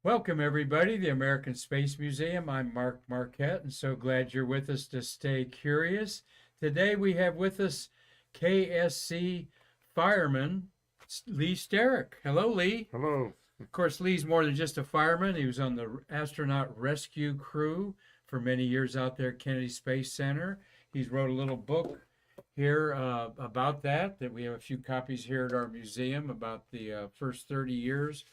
Welcome, everybody, to the American Space Museum. I'm Mark Marquette, and so glad you're with us to stay curious. Today we have with us KSC Fireman Lee Starrick. Hello, Lee. Hello. Of course, Lee's more than just a fireman. He was on the astronaut rescue crew for many years out there at Kennedy Space Center. He's wrote a little book here about that we have a few copies here at our museum about the first 30 years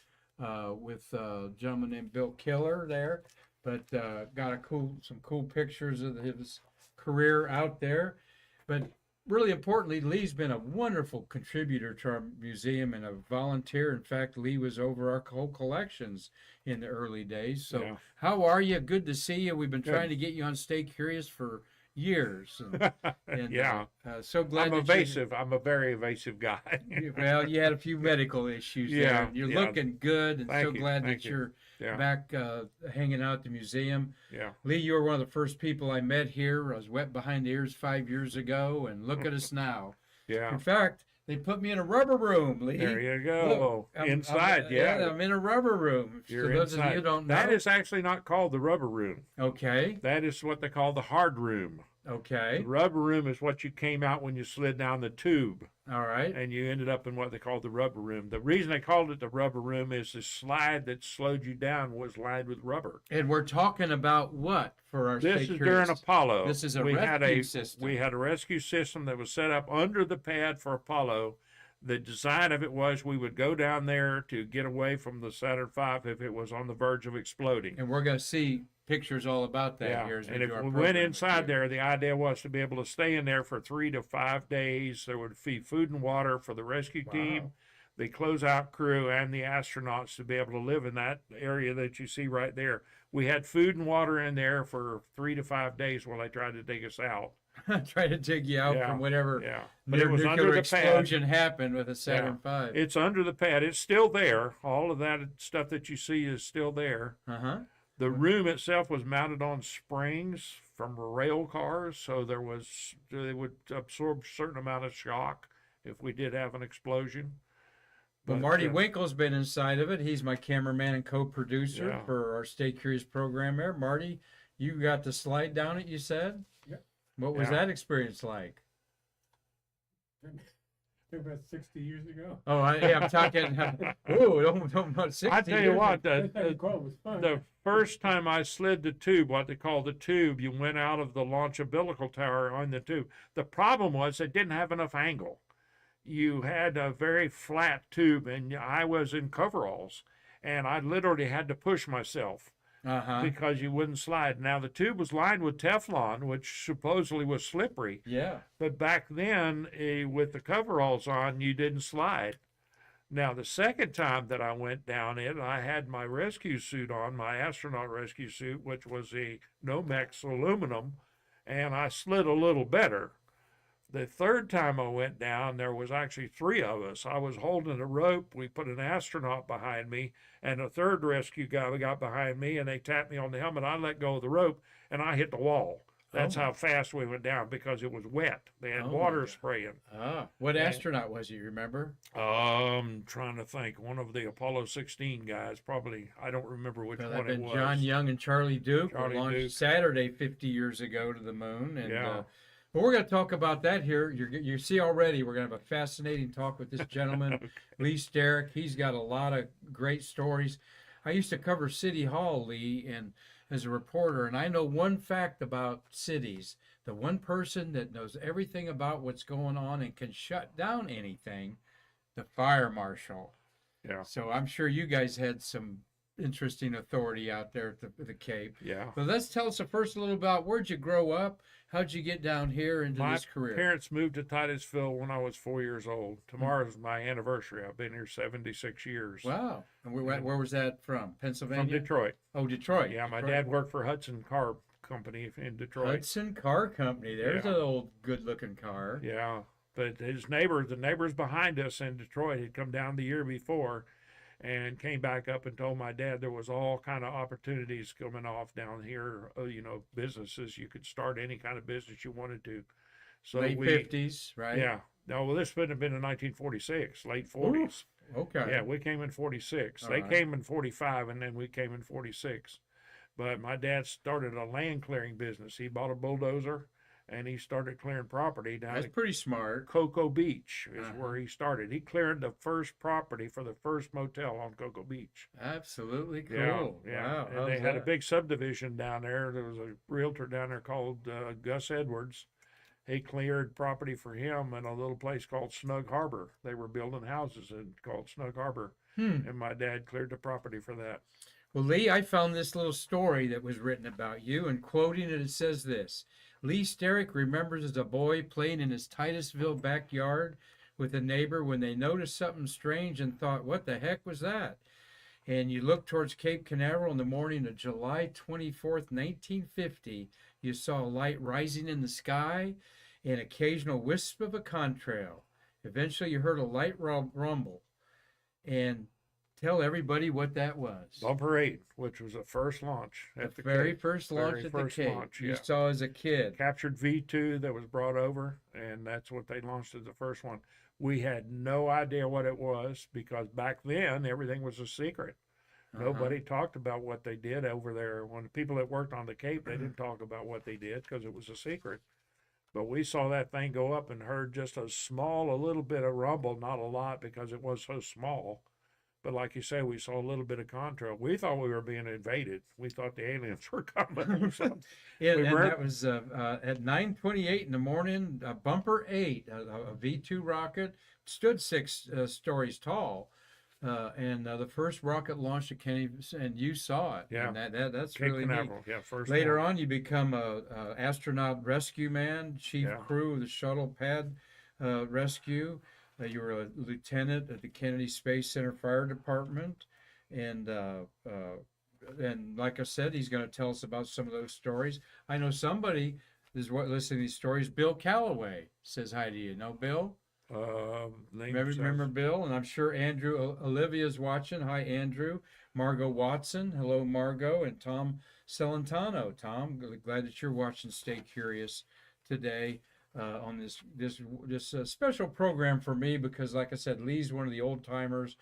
with a gentleman named Bill Killer there, but got some cool pictures of his career out there. But really importantly, Lee's been a wonderful contributor to our museum and a volunteer. In fact, Lee was over our whole collections in the early days. So Yeah. how are you? Good to see you. We've been Good. trying to get you on Stay Curious for years. And Yeah. so glad I'm that evasive. I'm a very evasive guy. well, you had a few medical issues there. Yeah, You're yeah. looking good, and Thank so you, glad thank that you. you're Yeah. back hanging out at the museum. Yeah. Lee, you were one of the first people I met here. I was wet behind the ears 5 years ago, and look at us now. Yeah. In fact, they put me in a rubber room, Lee. There you go. Look, Inside, yeah. I'm in a rubber room. You're For those inside. of you who don't know. That is actually not called the rubber room. Okay, That is what they call the hard room. okay, The rubber room is what you came out when you slid down the tube, all right. and you ended up in what they call the rubber room. The reason they called it the rubber room is the slide that slowed you down was lined with rubber. And we're talking about what for our This Stay is Curious? during Apollo. This is a we had rescue system. We had a rescue system that was set up under the pad for Apollo. The design of it was we would go down there to get away from the Saturn V if it was on the verge of exploding. And we're going to see pictures all about that here as we and if do our we went program inside here. there, the idea was to be able to stay in there for 3 to 5 days. There would be food and water for the rescue team, the closeout crew, and the astronauts to be able to live in that area that you see right there. We had food and water in there for 3 to 5 days while they tried to dig us out. Try to dig you out Yeah, from whatever Yeah, but it was under nuclear the pad. explosion happened with a Saturn V. It's under the pad. It's still there. All of that stuff that you see is still there. Uh-huh. The room itself was mounted on springs from rail cars, so they would absorb a certain amount of shock if we did have an explosion. But Marty Winkle's been inside of it. He's my cameraman and co-producer Yeah. for our Stay Curious program there. Marty, you got to slide down it, you said? Yeah. What was Yeah. that experience like? About 60 years ago. Oh, I'm talking. Oh, don't 60 I tell you years what, I recall it was fun. the first time I slid the tube, what they call the tube, you went out of the launch umbilical tower on the tube. The problem was it didn't have enough angle. You had a very flat tube, and I was in coveralls, and I literally had to push myself Uh-huh. because you wouldn't slide. Now, the tube was lined with Teflon, which supposedly was slippery, Yeah. but back then, with the coveralls on, you didn't slide. Now, the second time that I went down it, I had my rescue suit on, my astronaut rescue suit, which was a Nomex aluminum, and I slid a little better. The third time I went down, there was actually 3 of us. I was holding a rope. We put an astronaut behind me, and a third rescue guy got behind me, and they tapped me on the helmet. I let go of the rope, and I hit the wall. That's Oh. how fast we went down because it was wet. They had Oh, my water God. spraying. What And- astronaut was he, remember? Trying to think. One of the Apollo 16 guys, probably. I don't remember which Well, one that'd it been was. John Young and Charlie Duke Charlie were launched Duke. Saturday 50 years ago to the moon. And Yeah. but we're going to talk about that here. You see already, we're going to have a fascinating talk with this gentleman, Lee Starrick. He's got a lot of great stories. I used to cover City Hall, Lee, and as a reporter, and I know one fact about cities. The one person that knows everything about what's going on and can shut down anything, the fire marshal. Yeah. So I'm sure you guys had some interesting authority out there at the Cape. Yeah. But let's tell us first a little about where'd you grow up? How'd you get down here into My this career? parents moved to Titusville when I was 4 years old. Tomorrow's my anniversary. I've been here 76 years. Wow. And where was that from? From Pennsylvania? Detroit. Oh, Detroit. Yeah, my Detroit. dad worked for Hudson Car Company in Detroit. Hudson Car Company. There's Yeah. an old good-looking car. Yeah, but the neighbors behind us in Detroit had come down the year before and came back up and told my dad there was all kind of opportunities coming off down here, businesses. You could start any kind of business you wanted to. So Late 50s, right? Yeah. No, well, this would have been in 1946, late 40s. Okay. Yeah, we came in 46. All They right. came in 45, and then we came in 46. But my dad started a land clearing business. He bought a bulldozer, and he started clearing property down That's at pretty smart. Cocoa Beach is Uh-huh. where he started. He cleared the first property for the first motel on Cocoa Beach. Absolutely Yeah, cool. yeah. Wow. And they how's had a that? big subdivision down there. There was a realtor down there called Gus Edwards. He cleared property for him in a little place called Snug Harbor. They were building houses in called Snug Harbor, Hmm. and my dad cleared the property for that. Well, Lee, I found this little story that was written about you, and quoting it, it says this: Lee Starrick remembers as a boy playing in his Titusville backyard with a neighbor when they noticed something strange and thought, "What the heck was that?" And you looked towards Cape Canaveral in the morning of July 24th, 1950. You saw a light rising in the sky, an occasional wisp of a contrail. Eventually, you heard a light rumble. And tell everybody what that was. Bumper 8, which was the first launch at The the very Cape. first launch Very at the first Cape launch, you yeah. saw as a kid. Captured V2 that was brought over, and that's what they launched as the first one. We had no idea what it was because back then everything was a secret. Nobody talked about what they did over there. When the people that worked on the Cape, they didn't talk about what they did because it was a secret. But we saw that thing go up and heard just a little bit of rumble, not a lot because it was so small. But like you say, we saw a little bit of contrail. We thought we were being invaded. We thought the aliens were coming. So Yeah, we and were- that was at 9:28 in the morning. Bumper 8, a V2 rocket, stood 6 stories tall, and the first rocket launched at Kennedy, and you saw it. Yeah. And that's Cape really neat. Canaveral, yeah, first Later one. on, you become a astronaut rescue man, chief Yeah. crew of the shuttle pad rescue. You were a lieutenant at the Kennedy Space Center Fire Department, and like I said, he's going to tell us about some of those stories. I know somebody is listening to these stories. Bill Calloway says hi to you. Know Bill? Name Remember Bill? And I'm sure Andrew Olivia's watching. Hi, Andrew. Margot Watson. Hello, Margot. And Tom Celentano. Tom, glad that you're watching Stay Curious today on this special program for me because, like I said, Lee's one of the old timers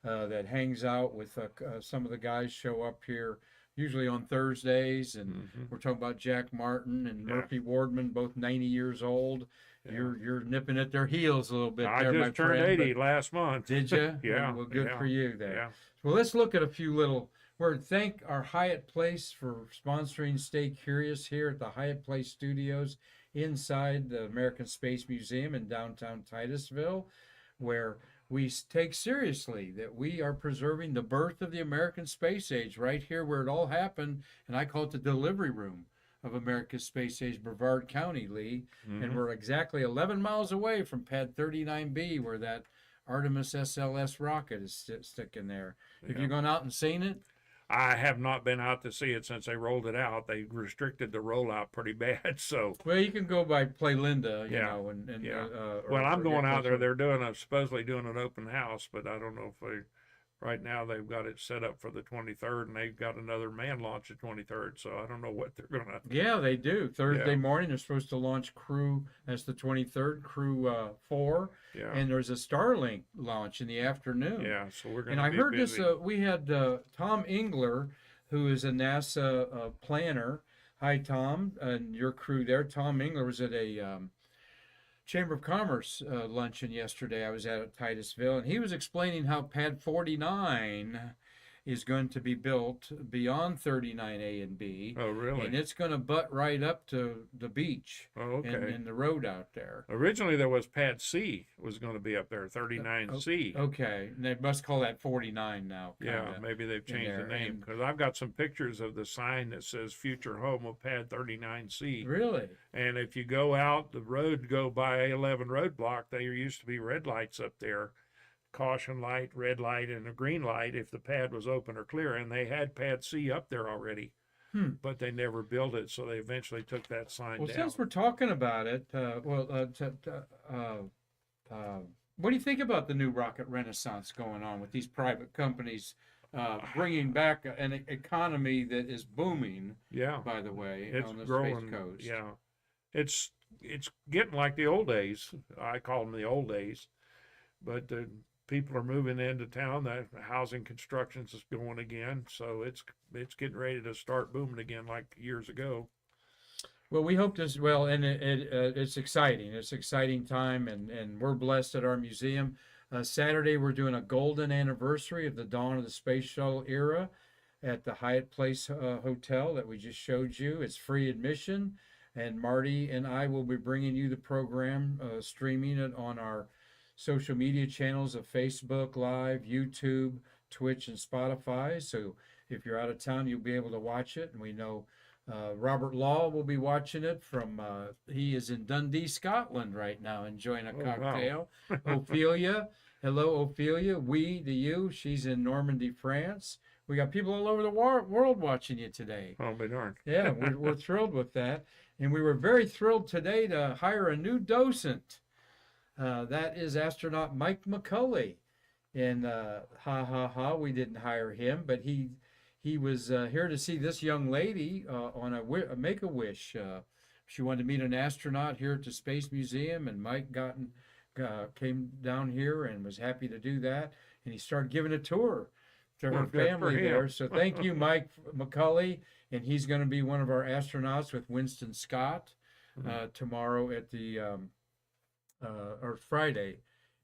that hangs out with some of the guys show up here usually on Thursdays, and we're talking about Jack Martin and Yeah. Murphy Wardman, both 90 years old. Yeah. You're nipping at their heels a little bit I there, my just turned friend. 80 last month. Did you? Yeah. Well, good yeah, for you there. Yeah. Well, let's look at a few little. We're thank our Hyatt Place for sponsoring Stay Curious here at the Hyatt Place Studios inside the American Space Museum in downtown Titusville, where we take seriously that we are preserving the birth of the American space age right here where it all happened, and I call it the delivery room of America's space age, Brevard County, Lee, and we're exactly 11 miles away from Pad 39B where that Artemis SLS rocket is sticking there. Have you gone out and seen it? I have not been out to see it since they rolled it out. They restricted the rollout pretty bad. So, Well, you can go by Play Linda, you Yeah, know, and yeah. or I'm get going out there. closer. They're supposedly doing an open house, but I don't know if they. Right now, they've got it set up for the 23rd, and they've got another man launch at 23rd. So I don't know what they're gonna. Yeah, they do. Thursday Yeah. morning, they're supposed to launch Crew. That's the 23rd, Crew 4, Yeah. and there's a Starlink launch in the afternoon. Yeah. So we're And gonna. I be heard busy. this. We had Tom Engler, who is a NASA planner. Hi, Tom, and your crew there. Tom Engler was at a Chamber of Commerce luncheon yesterday. I was at Titusville, and he was explaining how Pad 49 is going to be built beyond 39A and B, Oh, really? and it's going to butt right up to the beach Oh, okay. and the road out there. Originally, there was Pad C was going to be up there, 39C. Okay, and they must call that 49 now. Yeah, kinda. maybe they've changed the there, name and- because I've got some pictures of the sign that says "Future Home of Pad 39C." Really? And if you go out the road, go by A11 roadblock, there used to be red lights up there, caution light, red light, and a green light if the pad was open or clear. And they had Pad C up there already, but they never built it, so they eventually took that sign Well, down. since we're talking about it, what do you think about the new rocket renaissance going on with these private companies bringing back an economy that is booming? Yeah, By the way, it's on the growing. Space Coast. Yeah, it's getting like the old days. I call them the old days, but people are moving into town. That housing constructions is going again, so it's getting ready to start booming again like years ago. Well, we hope this, well, and it's exciting. It's an exciting time, and we're blessed at our museum. Saturday, we're doing a golden anniversary of the dawn of the space shuttle era at the Hyatt Place Hotel that we just showed you. It's free admission, and Marty and I will be bringing you the program, streaming it on our social media channels of Facebook Live, YouTube, Twitch, and Spotify. So if you're out of town, you'll be able to watch it, and we know Robert Law will be watching it from, he is in Dundee, Scotland right now, enjoying a Oh, wow. cocktail. Ophelia, hello, Ophelia. We to you. She's in Normandy, France. We got people all over the world watching you today. I'll be darned. Yeah, we're thrilled with that. And we were very thrilled today to hire a new docent. That is astronaut Mike McCulley. And we didn't hire him, but he was here to see this young lady on a Make-A-Wish. She wanted to meet an astronaut here at the Space Museum, and Mike came down here and was happy to do that. And he started giving a tour to Well, her good for family him. there. So thank you, Mike McCulley. And he's going to be one of our astronauts with Winston Scott tomorrow at the, or Friday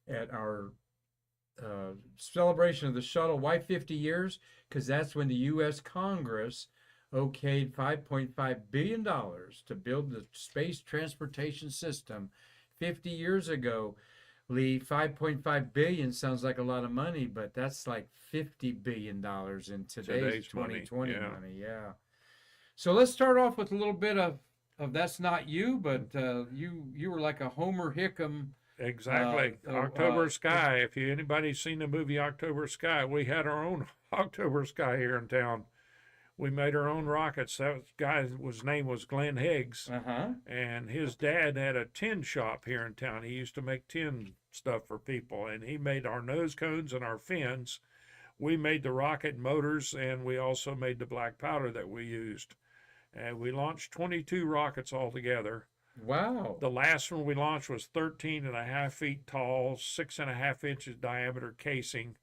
at our celebration of the shuttle. Why 50 years? Because that's when the U.S. Congress okayed $5.5 billion to build the space transportation system 50 years ago. Lee, 5.5 billion sounds like a lot of money, but that's like $50 billion in today's 2020 money, yeah. money. Yeah. So let's start off with a little bit of that's not you, but you were like a Homer Hickam. Exactly. October Sky. If anybody's seen the movie October Sky, we had our own October Sky here in town. We made our own rockets. That guy's name was Glenn Higgs, and his dad had a tin shop here in town. He used to make tin stuff for people, and he made our nose cones and our fins. We made the rocket motors, and we also made the black powder that we used. And we launched 22 rockets altogether. Wow. The last one we launched was 13.5 feet tall, 6.5 inches diameter casing.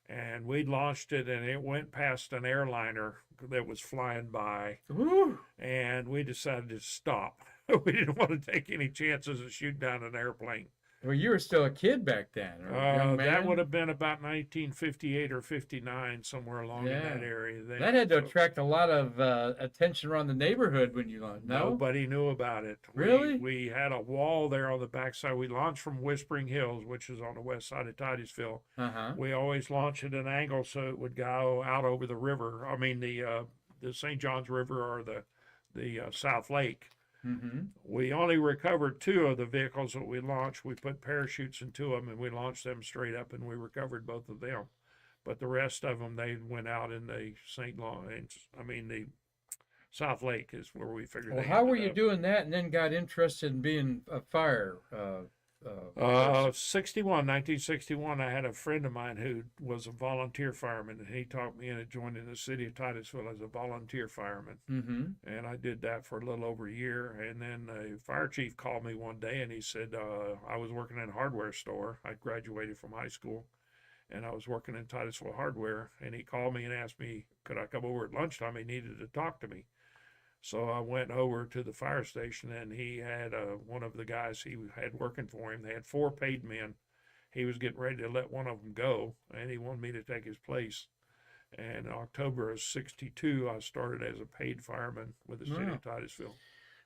And we launched it, and it went past an airliner that was flying by. Woo. And we decided to stop. We didn't want to take any chances of shooting down an airplane. Well, you were still a kid back then, or a young man? That would have been about 1958 or 59, somewhere along in that area. That had to attract a lot of attention around the neighborhood when you launched. No? Nobody knew about it. Really? We had a wall there on the backside. We launched from Whispering Hills, which is on the west side of Titusville. We always launched at an angle so it would go out over the river. I mean, the St. Johns River or the South Lake. We only recovered 2 of the vehicles that we launched. We put parachutes in 2 of them, and we launched them straight up, and we recovered both of them. But the rest of them, they went out in the the South Lake is where we figured. Well, they how were ended you up. doing that, and then got interested in being a fire? 1961, I had a friend of mine who was a volunteer fireman, and he talked me into joining the city of Titusville as a volunteer fireman. And I did that for a little over a year. And then the fire chief called me one day, and he said, I was working in a hardware store. I graduated from high school, and I was working in Titusville Hardware. And he called me and asked me, could I come over at lunchtime? He needed to talk to me. So I went over to the fire station, and he had one of the guys he had working for him. They had 4 paid men. He was getting ready to let one of them go, and he wanted me to take his place. And in October of '62, I started as a paid fireman with the city of Titusville.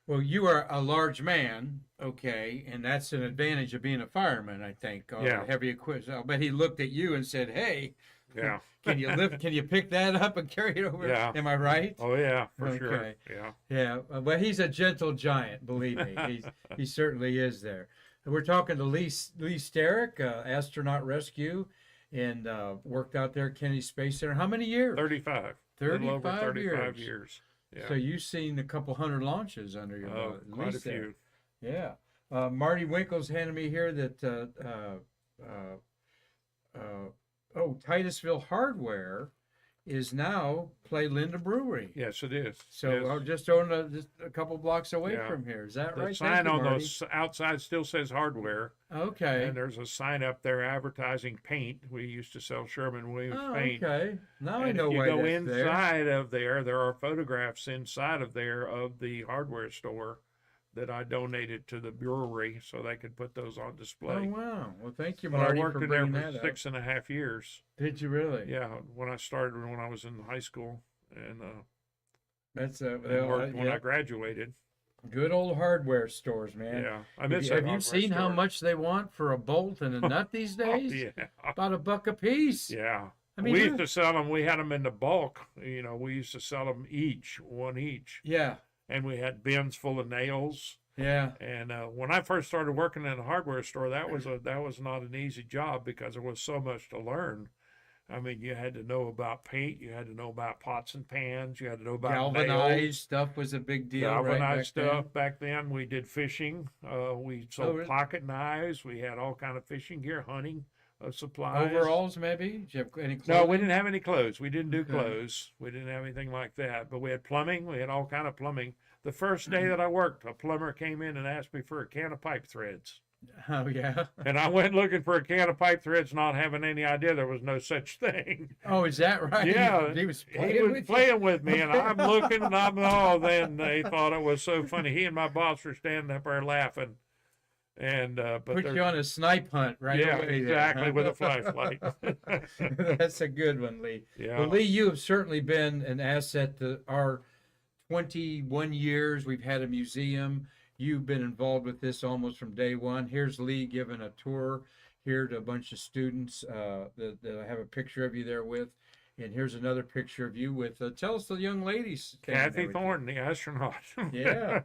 Well, you are a large man, okay, and that's an advantage of being a fireman, I think. Yeah. Heavy equipment. I bet he looked at you and said, "Hey, Yeah. can you lift? Can you pick that up and carry it over?" Yeah. Am I right? Oh yeah, for sure. Okay. Yeah. Yeah, but he's a gentle giant, believe me. He certainly is there. And we're talking to Lee Starrick, astronaut rescue, and worked out there at Kennedy Space Center. How many years? 35. Little over 35 35 years. Yeah. So you've seen a couple hundred launches under your belt. at Quite a least there. few. Yeah. Marty Winkle's handed me here that Titusville Hardware is now Play Linda Brewery. Yes, it is. So Yes. just a couple blocks away Yeah. from here. Is that The right? sign Thank you, on Marty. the outside still says hardware, Okay. and there's a sign up there advertising paint. We used to sell Sherman-Williams Oh, paint. okay. Now I And know if you why go that's there. inside of there are photographs inside of there of the hardware store that I donated to the brewery so they could put those on Oh, display. wow. Well, thank you, But I Marty, worked for in there bringing for that up. 6.5 years. Did you really? Yeah, when I started when I was in high school, and That's worked when I graduated. good old hardware stores, man. Yeah, I Have miss you, that have you hardware seen how store. much they want for a bolt and a nut these days? Yeah, About $1 a piece. yeah. I mean, We used to sell them. We had them in the bulk. We used to sell them one each, yeah, and we had bins full of nails. yeah. And when I first started working in a hardware store, that was not an easy job because there was so much to learn. I mean, you had to know about paint, you had to know about pots and pans, you had to know about Galvanized nails. stuff was a big deal. Galvanized right back stuff then. back then. We did fishing. We sold really? pocket knives. We had all kind of fishing gear, hunting supplies. Overalls, maybe? Did you have any clothing? No, we didn't have any clothes. We didn't do Okay. clothes. We didn't have anything like that. But we had plumbing. We had all kind of plumbing. The first day that I worked, a plumber came in and asked me for a can of pipe threads. Oh, yeah. And I went looking for a can of pipe threads, not having any idea there was no such thing. Oh, is that right? Yeah, He was He playing was with you? playing with me, and I'm looking, and then they thought it was so funny. He and my boss were standing up there laughing. And, but Put there's- you on a snipe hunt right yeah, away there, exactly, huh? with a flashlight. That's a good one, Lee. Yeah. Well, Lee, you have certainly been an asset to our 21 years. We've had a museum. You've been involved with this almost from day one. Here's Lee giving a tour here to a bunch of students that I have a picture of you there with. And here's another picture of you with, tell us the young ladies. Kathy Thornton, the astronaut. Yeah.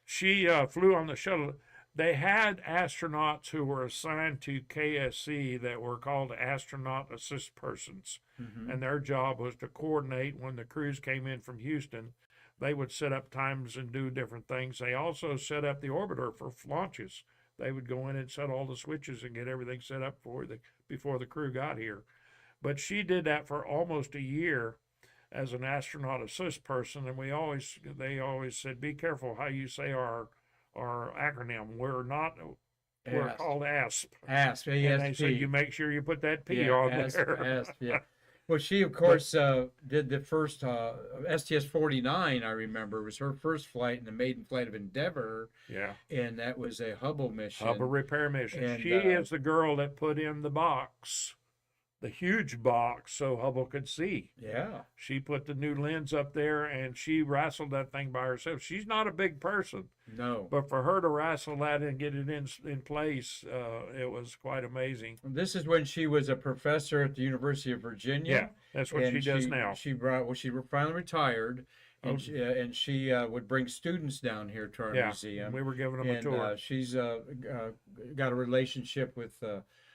She flew on the shuttle. They had astronauts who were assigned to KSC that were called astronaut assist persons. Mm-hmm. And their job was to coordinate when the crews came in from Houston. They would set up times and do different things. They also set up the orbiter for launches. They would go in and set all the switches and get everything set up before the crew got here. But she did that for almost a year as an astronaut assist person, and they always said, "Be careful how you say our acronym. We're ASP. called ASP." ASP. And they said, "You make sure you put that P on ASP, there." ASP, yeah. Well, she, of course, did the first STS-49, I remember. It was her first flight and the maiden flight of Endeavour, Yeah. and that was a Hubble mission. Hubble repair mission. And, She is the girl that put in the box, the huge box, so Hubble could see. Yeah. She put the new lens up there and she wrestled that thing by herself. She's not a big person, No. but for her to wrestle that and get it in place, it was quite amazing. This is when she was a professor at the University of Virginia. Yeah, that's what she and does now. She finally retired, and Oh. she would bring students down here to our Yeah, museum. we were giving them a And tour. she's got a relationship with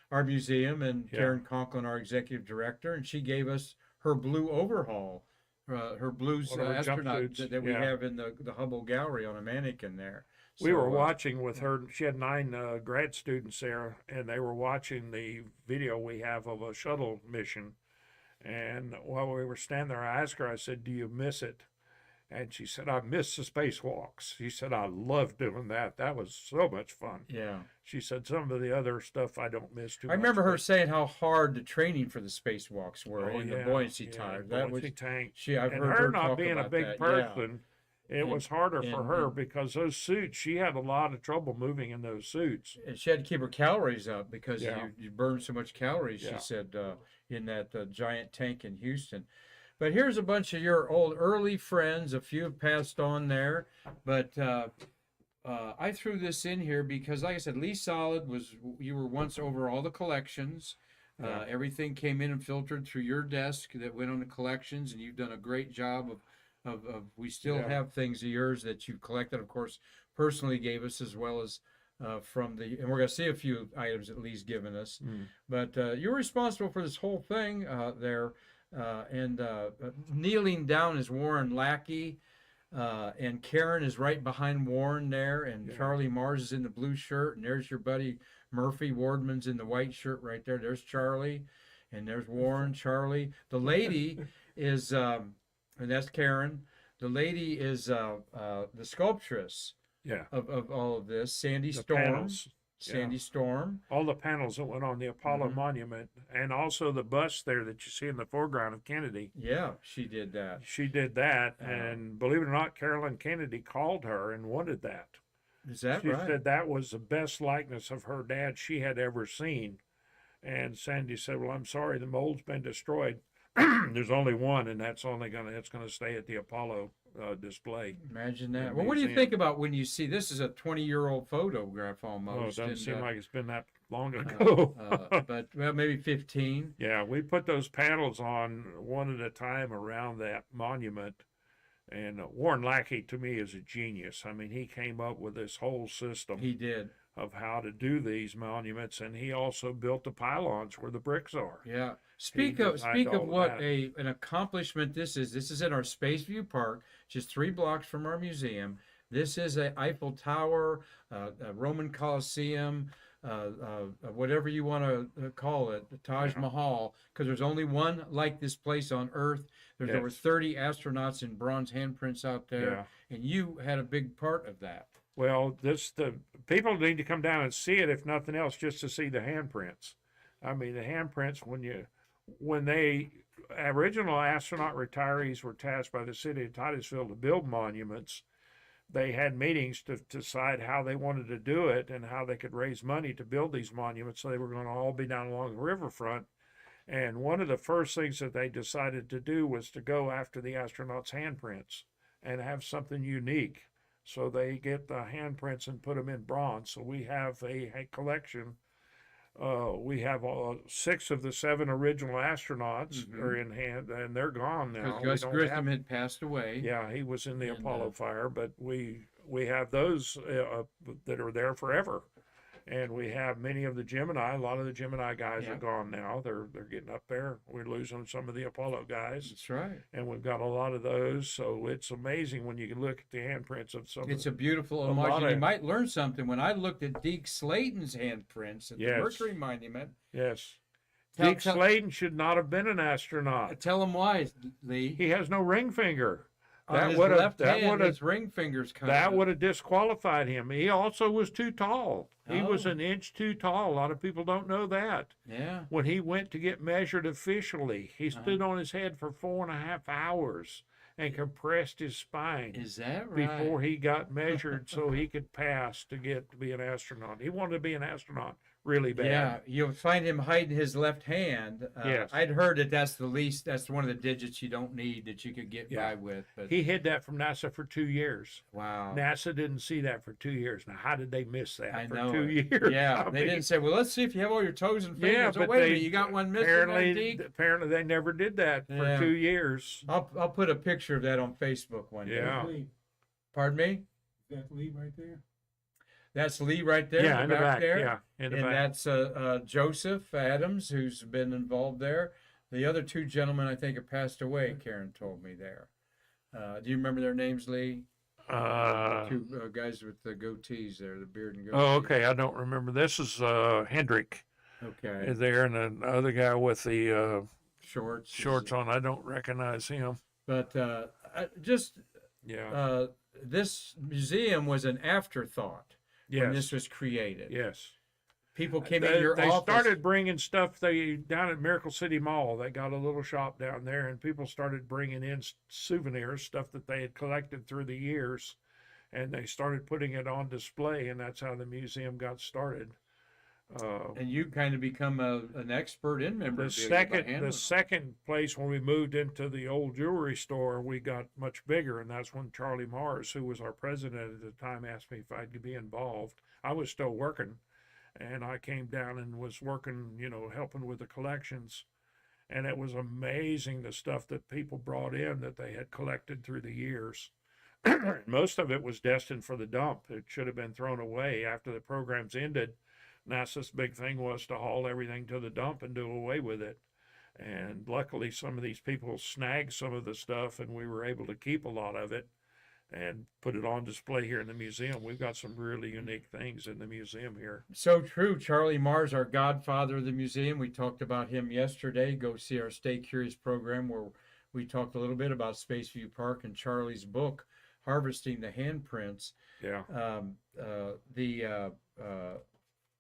our museum, and Yeah. Karen Conklin, our executive director, and she gave us her blue overhaul, her blue One of her astronaut jumpsuits, that we yeah. have in the Hubble gallery on a mannequin there. We were So, watching with her. She had 9 grad students there, and they were watching the video we have of a shuttle mission. And while we were standing there, I asked her, I said, "Do you miss it?" And she said, "I miss the spacewalks." She said, "I love doing that. That was so much fun." yeah. She said, "Some of the other stuff I don't miss too I much." remember her but- saying how hard the training for the spacewalks were Oh, in the yeah, buoyancy yeah, tires. That was buoyancy tank. I've And heard her her not talk being a about big that. person, it And- was harder for and- her and- because those suits, she had a lot of trouble moving in those suits. And she had to keep her calories up because Yeah. you burn so much calories, Yeah. she said, in that giant tank in Houston. But here's a bunch of your old early friends. A few have passed on there, but I threw this in here because, like I said, Lee Solid you were once over all the collections. Yeah. Everything came in and filtered through your desk that went on the collections, and you've done a great job of we still Yeah. have things of yours that you've collected, of course, personally gave us, as well as and we're going to see a few items that Lee's given us. But you're responsible for this whole thing there. And kneeling down is Warren Lackey, and Karen is right behind Warren there, and Yeah. Charlie Mars is in the blue shirt, and there's your buddy Murphy Wardman's in the white shirt right there. There's Charlie, and there's Warren, Charlie. The lady is, and that's Karen. The lady is the sculptress Yeah. of all of this, Sandy The Storm. panels. Sandy Storm. All the panels that went on the Apollo Mhm. monument, and also the bust there that you see in the foreground of Kennedy. Yeah, she did that. She did that, and believe it or not, Carolyn Kennedy called her and wanted that. Is that She right? said that was the best likeness of her dad she had ever seen. And Sandy said, "Well, I'm sorry, the mold's been destroyed. There's only one, and it's gonna stay at the Apollo display." Imagine the that. Well, what do you museum. think about when you see this is a 20-year-old photograph Oh, it almost? doesn't and, seem uh, like it's been that long ago. but well, maybe 15. Yeah, we put those panels on one at a time around that monument. And Warren Lackey, to me, is a genius. I mean, he came up with this whole system He did. of how to do these monuments, and he also built the pylons where the bricks are. Yeah. Speak designed all of of what that. an accomplishment this is. This is in our Spaceview Park, just 3 blocks from our museum. This is a Eiffel Tower, a Roman Colosseum, whatever you want to call it, the Taj Yeah. Mahal, because there's only one like this place on Earth. There's over Yes. 30 astronauts in bronze handprints out there, Yeah. and you had a big part of that. Well, the people need to come down and see it, if nothing else, just to see the handprints. I mean, the handprints when the original astronaut retirees were tasked by the city of Titusville to build monuments, they had meetings to decide how they wanted to do it and how they could raise money to build these monuments. So they were going to all be down along the riverfront. And one of the first things that they decided to do was to go after the astronauts' handprints and have something unique. So they get the handprints and put them in bronze. So we have a collection. We have 6 of the 7 original astronauts are in hand, and they're gone now. Because We Gus don't Grissom have- had passed away. yeah, he was in the And, Apollo fire, but we have those that are there forever. And we have many of the Gemini. A lot of the Gemini guys Yeah. are gone now. They're getting up there. We're losing some of the Apollo guys, That's right. and we've got a lot of those. So it's amazing when you can look at the handprints of some. It's a beautiful a homage, lot and you of- might learn something. When I looked at Deke Slayton's handprints at the Yes. Mercury Monument, Yes, Tell- Deke tell- Slayton should not have been an astronaut. tell him why, Lee. He has no ring finger. On That his would've- left that hand, would've- his ring fingers kind That of. would have disqualified him. He also was too tall. He was Oh. an inch too tall. A lot of people don't know that. Yeah. When he went to get measured officially, he stood on his head for 4.5 hours and compressed his spine Is that right? before he got measured so he could pass to get to be an astronaut. He wanted to be an astronaut really bad. Yeah, you'll find him hiding his left hand. Yes. I'd heard that that's the least. That's one of the digits you don't need that you could get Yeah. by with. But He hid that from NASA for 2 years. wow. NASA didn't see that for 2 years. Now, how did they miss that I for know 2 it. years? Yeah, I they mean, didn't say, "Well, let's see if you have all your toes and fingers." Yeah, Oh, but wait a they minute, you got one missing, there, Deke? apparently they never did that for Yeah. 2 years. I'll put a picture of that on Facebook one day. Yeah. Lee, Pardon me? is that Lee right there? That's Lee right there. Yeah, in the back. there. Yeah, in the And back. that's Joseph Adams, who's been involved there. The other 2 gentlemen, I think, have passed away. Karen told me there. Do you remember their names, Lee? Uh, 2 guys with the goatees there, the beard and goatee. oh, okay. I don't remember. This is Hendrick Okay. there, and the other guy with the Shorts. shorts on. I don't recognize him. But just Yeah. this museum was an afterthought when this Yes. was created. Yes. People came They, in your they office. started bringing stuff. They down at Miracle City Mall. They got a little shop down there, and people started bringing in souvenirs, stuff that they had collected through the years, and they started putting it on display, and that's how the museum got started. And you kind of become an expert in The memorabilia. by handling them. second place when we moved into the old jewelry store, we got much bigger, and that's when Charlie Mars, who was our president at the time, asked me if I'd be involved. I was still working, and I came down and was working, helping with the collections, and it was amazing the stuff that people brought in that they had collected through the years. Most of it was destined for the dump. It should have been thrown away after the programs ended. NASA's big thing was to haul everything to the dump and do away with it. And luckily, some of these people snagged some of the stuff, and we were able to keep a lot of it and put it on display here in the museum. We've got some really unique things in the museum here. So true. Charlie Mars, our godfather of the museum. We talked about him yesterday. Go see our Stay Curious program where we talked a little bit about Spaceview Park and Charlie's book, Harvesting the Handprints. Yeah.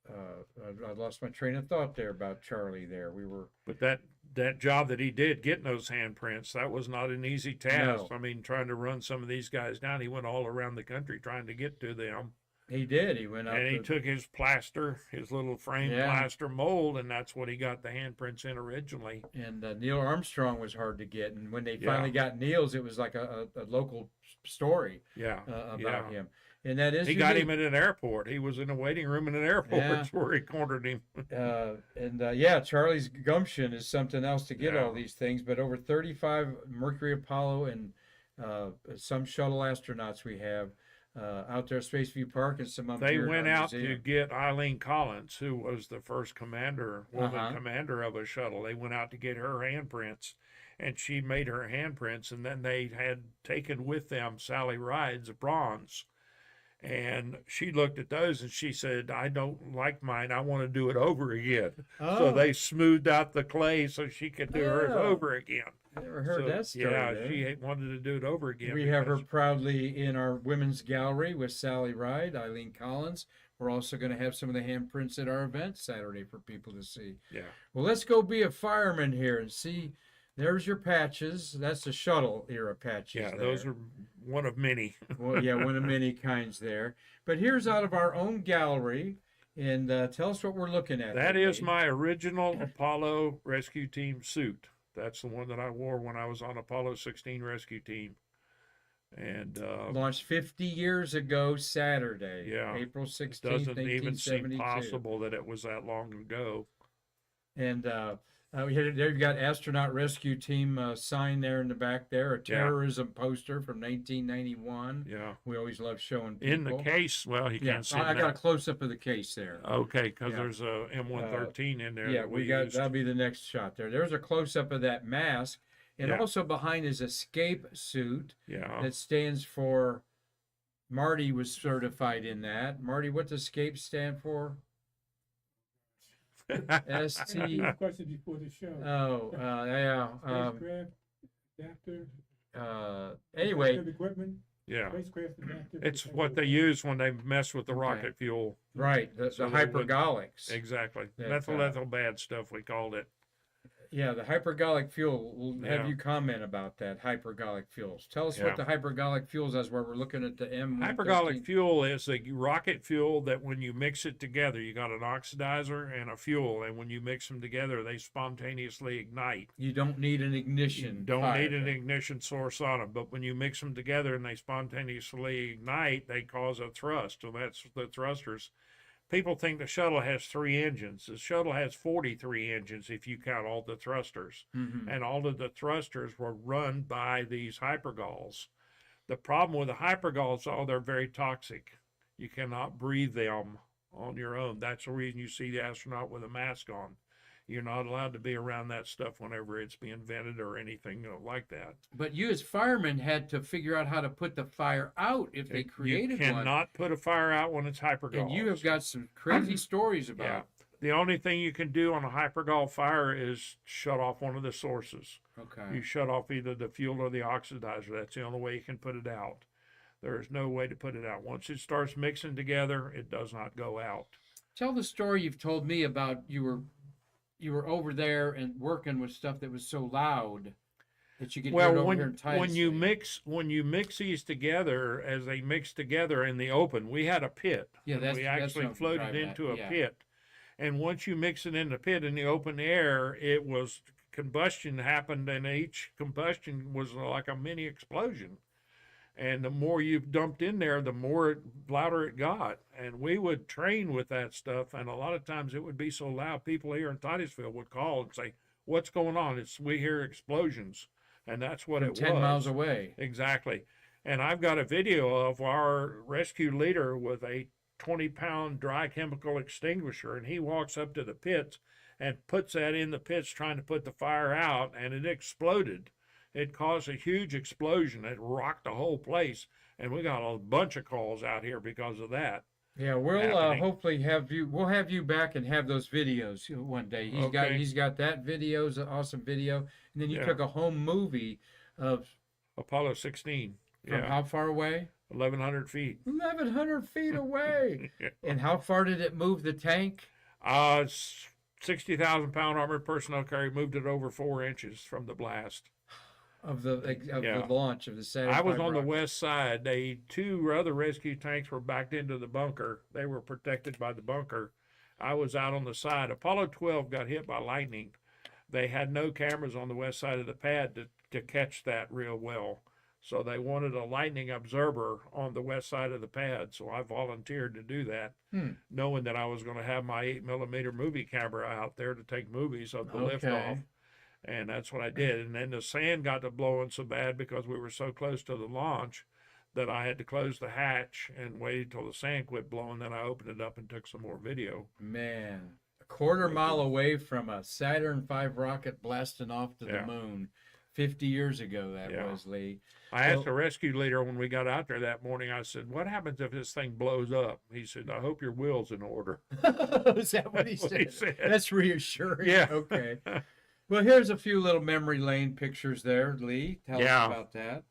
I lost my train of thought there about Charlie there. We were, But that job that he did getting those handprints, that was not an easy task. No. I mean, trying to run some of these guys down, he went all around the country trying to get to them. he did. He went out And he to, took his plaster, his little frame Yeah. plaster mold, and that's what he got the handprints in originally. and Neil Armstrong was hard to get. And when they Yeah. finally got Neil's, it was like a local story Yeah. about Yeah. him. And that is He got unique. him at an airport. He was in a waiting room in an airport Yeah. where he cornered him. Yeah, Charlie's gumption is something else to get Yeah. all these things. But over 35 Mercury, Apollo, and some shuttle astronauts we have out there at Spaceview Park, and some up They here in went our out to museum. get Eileen Collins, who was the first commander, woman Uh-huh. commander of a shuttle. They went out to get her handprints, and she made her handprints. And then they had taken with them Sally Ride's bronze. And she looked at those and she said, "I don't like mine. I want to do it over again." So Oh, they smoothed out the clay so she could do hers Oh. over again. never heard So, that story. yeah, there. she wanted to do it over again. We have her because- proudly in our women's gallery with Sally Ride, Eileen Collins. We're also going to have some of the handprints at our event Saturday for people to see. Yeah. Well, let's go be a fireman here and see. There's your patches. That's the shuttle era patches. Yeah, there. those are one of many. Well, yeah, one of many kinds there. But here's out of our own gallery, and tell us what we're looking at. That there, is Dave. my original Apollo Rescue Team suit. That's the one that I wore when I was on Apollo 16 Rescue Team. And Launched 50 years ago Saturday, Yeah, April it 16th, doesn't even seem 1972. possible that it was that long ago. And we had there. You got astronaut rescue team sign there in the back there. A Yeah. terrorism poster from 1991. Yeah. We always love showing people. In the case, well, you Yeah, can't see I got a that. close up of the case there. Okay, because Yeah. there's a M113 in there. Yeah, that we got used. that'll be the next shot there. There's a close up of that mask, and Yeah. also behind is escape suit Yeah. that stands for. Marty was certified in that. Marty, what does escape stand for? ST. Question before the show. Oh, yeah. Spacecraft adapter. Anyway, spacecraft equipment. Yeah. Spacecraft adapter. It's what they use when they mess with the Okay. rocket fuel. right, the So they would- hypergolics. Exactly. That, Methyl bad stuff, we called it. Yeah, the hypergolic fuel. We'll have Yeah. you comment about that hypergolic fuels. Tell us Yeah. what the hypergolic fuels is. Where we're looking at the M. Hypergolic fuel is a rocket fuel that when you mix it together, you got an oxidizer and a fuel, and when you mix them together, they spontaneously ignite. You don't need an You ignition. don't fire. need an ignition source on them, but when you mix them together and they spontaneously ignite, they cause a thrust, and that's the thrusters. People think the shuttle has 3 engines. The shuttle has 43 engines if you count all the thrusters. Mhm. And all of the thrusters were run by these hypergols. The problem with the hypergols, they're very toxic. You cannot breathe them on your own. That's the reason you see the astronaut with a mask on. You're not allowed to be around that stuff whenever it's being vented or anything like that. But you, as firemen, had to figure out how to put the fire out if they created You one. cannot put a fire out when it's hypergols. And you have got some crazy stories about. Yeah. The only thing you can do on a hypergol fire is shut off one of the sources. Okay. You shut off either the fuel or the oxidizer. That's the only way you can put it out. There is no way to put it out. Once it starts mixing together, it does not go out. Tell the story you've told me about you were over there and working with stuff that was so loud that you could hear it Well, over when here in when you mix these together as they mix together in the open, we had a pit. Yeah, And that's- we that's actually what I'm floated driving at, into a yeah. pit. And once you mix it in the pit in the open air, it was combustion happened, and each combustion was like a mini explosion. And the more you dumped in there, the more louder it got. And we would train with that stuff, and a lot of times it would be so loud, people here in Titusville would call and say, "What's going on?" We hear explosions, and that's what from it 10 was. miles away. Exactly. And I've got a video of our rescue leader with a 20-pound dry chemical extinguisher, and he walks up to the pits and puts that in the pits trying to put the fire out, and it exploded. It caused a huge explosion. It rocked the whole place, and we got a bunch of calls out here because of that. Yeah, we'll happening. hopefully have you. We'll have you back and have those videos one day. Okay. He's got that video's an awesome video, and then you Yeah. took a home movie of Apollo 16. from Yeah. how far away? 1,100 feet. 1,100 feet away. And how far did it move the tank? 60,000 pound armored personnel carrier moved it over 4 inches from the blast. Of the Yeah. launch of the Saturn I was V on the rocket. west side. Two other rescue tanks were backed into the bunker. They were protected by the bunker. I was out on the side. Apollo 12 got hit by lightning. They had no cameras on the west side of the pad to catch that real well. So they wanted a lightning observer on the west side of the pad. So I volunteered to do that, knowing that I was going to have my 8mm movie camera out there to take movies of the liftoff. And that's what I did. And then the sand got to blowing so bad because we were so close to the launch that I had to close the hatch and wait till the sand quit blowing. Then I opened it up and took some more video. Man, a quarter mile away from a Saturn V rocket blasting off to the Yeah. moon 50 years ago, that Yeah. was, Lee. I asked the rescue leader when we got out there that morning, I said, what happens if this thing blows up? He said, I hope your will's in order. Is that what he That's what he said? said. That's reassuring. Yeah. Okay. Well, here's a few little memory lane pictures there, Lee. Tell Yeah. us about that.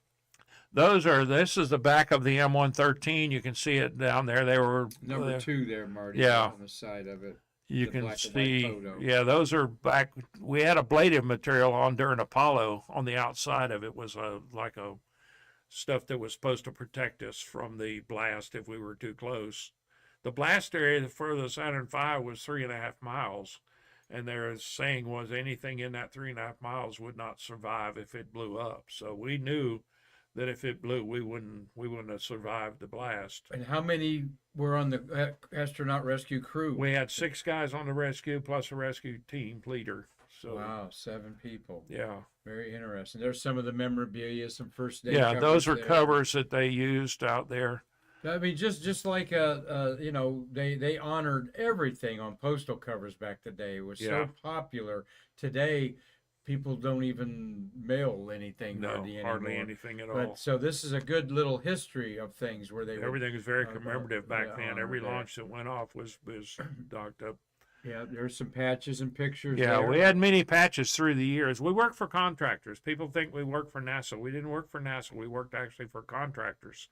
This is the back of the M113. You can see it down there. They were Number 2 there, Marty. Yeah. On the side of it. You the can black and white see, photo. yeah, those are back. We had ablative material on during Apollo. On the outside of it was like a stuff that was supposed to protect us from the blast if we were too close. The blast area for the Saturn V was 3.5 miles, and their saying was anything in that 3.5 miles would not survive if it blew up. So we knew that if it blew, we wouldn't have survived the blast. And how many were on the astronaut rescue crew? We had 6 guys on the rescue plus a rescue team leader. So Wow, 7 people. yeah. Very interesting. There's some of the memorabilia, some first day. Yeah, those were there. covers that they used out there. I mean, just like you know, they honored everything on postal covers back today. It was Yeah. so popular. Today, people don't even mail anything No, hardly hardly anymore. anything at all. But so this is a good little history of things where they would, Everything was very uh, commemorative back yeah, then. honor Every that. launch that went off was docked up. yeah. There's some patches and pictures. Yeah, there. we had many patches through the years. We worked for contractors. People think we worked for NASA. We didn't work for NASA. We worked actually for contractors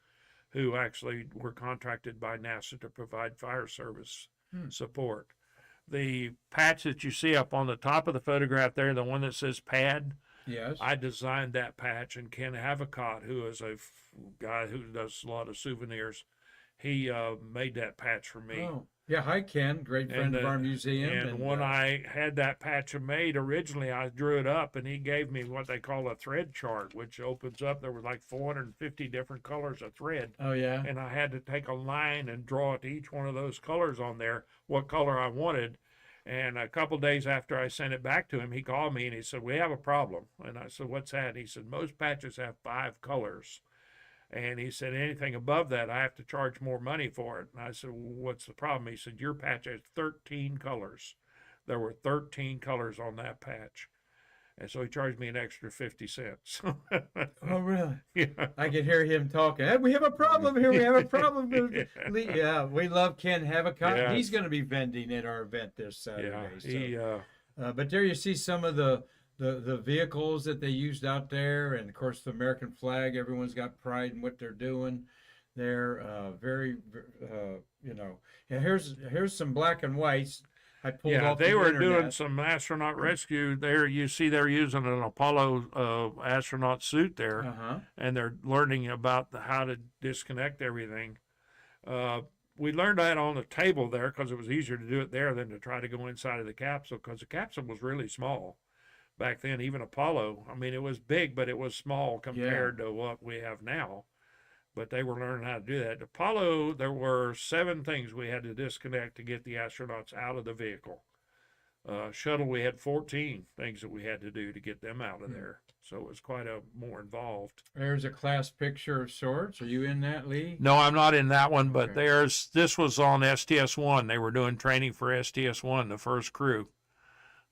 who actually were contracted by NASA to provide fire service support. The patch that you see up on the top of the photograph there, the one that says PAD, Yes. I designed that patch, and Ken Havicott, who is a guy who does a lot of souvenirs, he made that patch for me. Oh, yeah. Hi, Ken. Great friend of our museum. And when I had that patch made originally, I drew it up, and he gave me what they call a thread chart, which opens up. There were like 450 different colors of thread, Oh yeah. and I had to take a line and draw to each one of those colors on there what color I wanted. And a couple days after I sent it back to him, he called me and he said, "We have a problem." And I said, "What's that?" And he said, "Most patches have 5 colors." And he said, "Anything above that, I have to charge more money for it." And I said, "Well, what's the problem?" He said, "Your patch has 13 colors." There were 13 colors on that patch. And so he charged me an extra 50 cents. Oh really? Yeah. I can hear him talking. Hey, we have a problem here. We have a problem. Yeah. Yeah, we love Ken Havicott. Yes. He's going to be vending at our event this Saturday. Yeah, So. But there you see some of the vehicles that they used out there, and of course the American flag. Everyone's got pride in what they're doing. They're very, you know. And here's some black and whites. I pulled off they the were internet. doing some astronaut rescue there. You see, they're using an Apollo astronaut suit there, Uh-huh. and they're learning about how to disconnect everything. We learned that on the table there because it was easier to do it there than to try to go inside of the capsule, because the capsule was really small back then. Even Apollo, I mean, it was big, but it was small compared to what we have now. But they were learning how to do that. Apollo, there were 7 things we had to disconnect to get the astronauts out of the vehicle. Shuttle, we had 14 things that we had to do to get them out of there. So it was quite a more involved. There's a class picture of sorts. Are you in that, Lee? No, I'm not in that one, but Okay. this was on STS-1. They were doing training for STS-1, the first crew.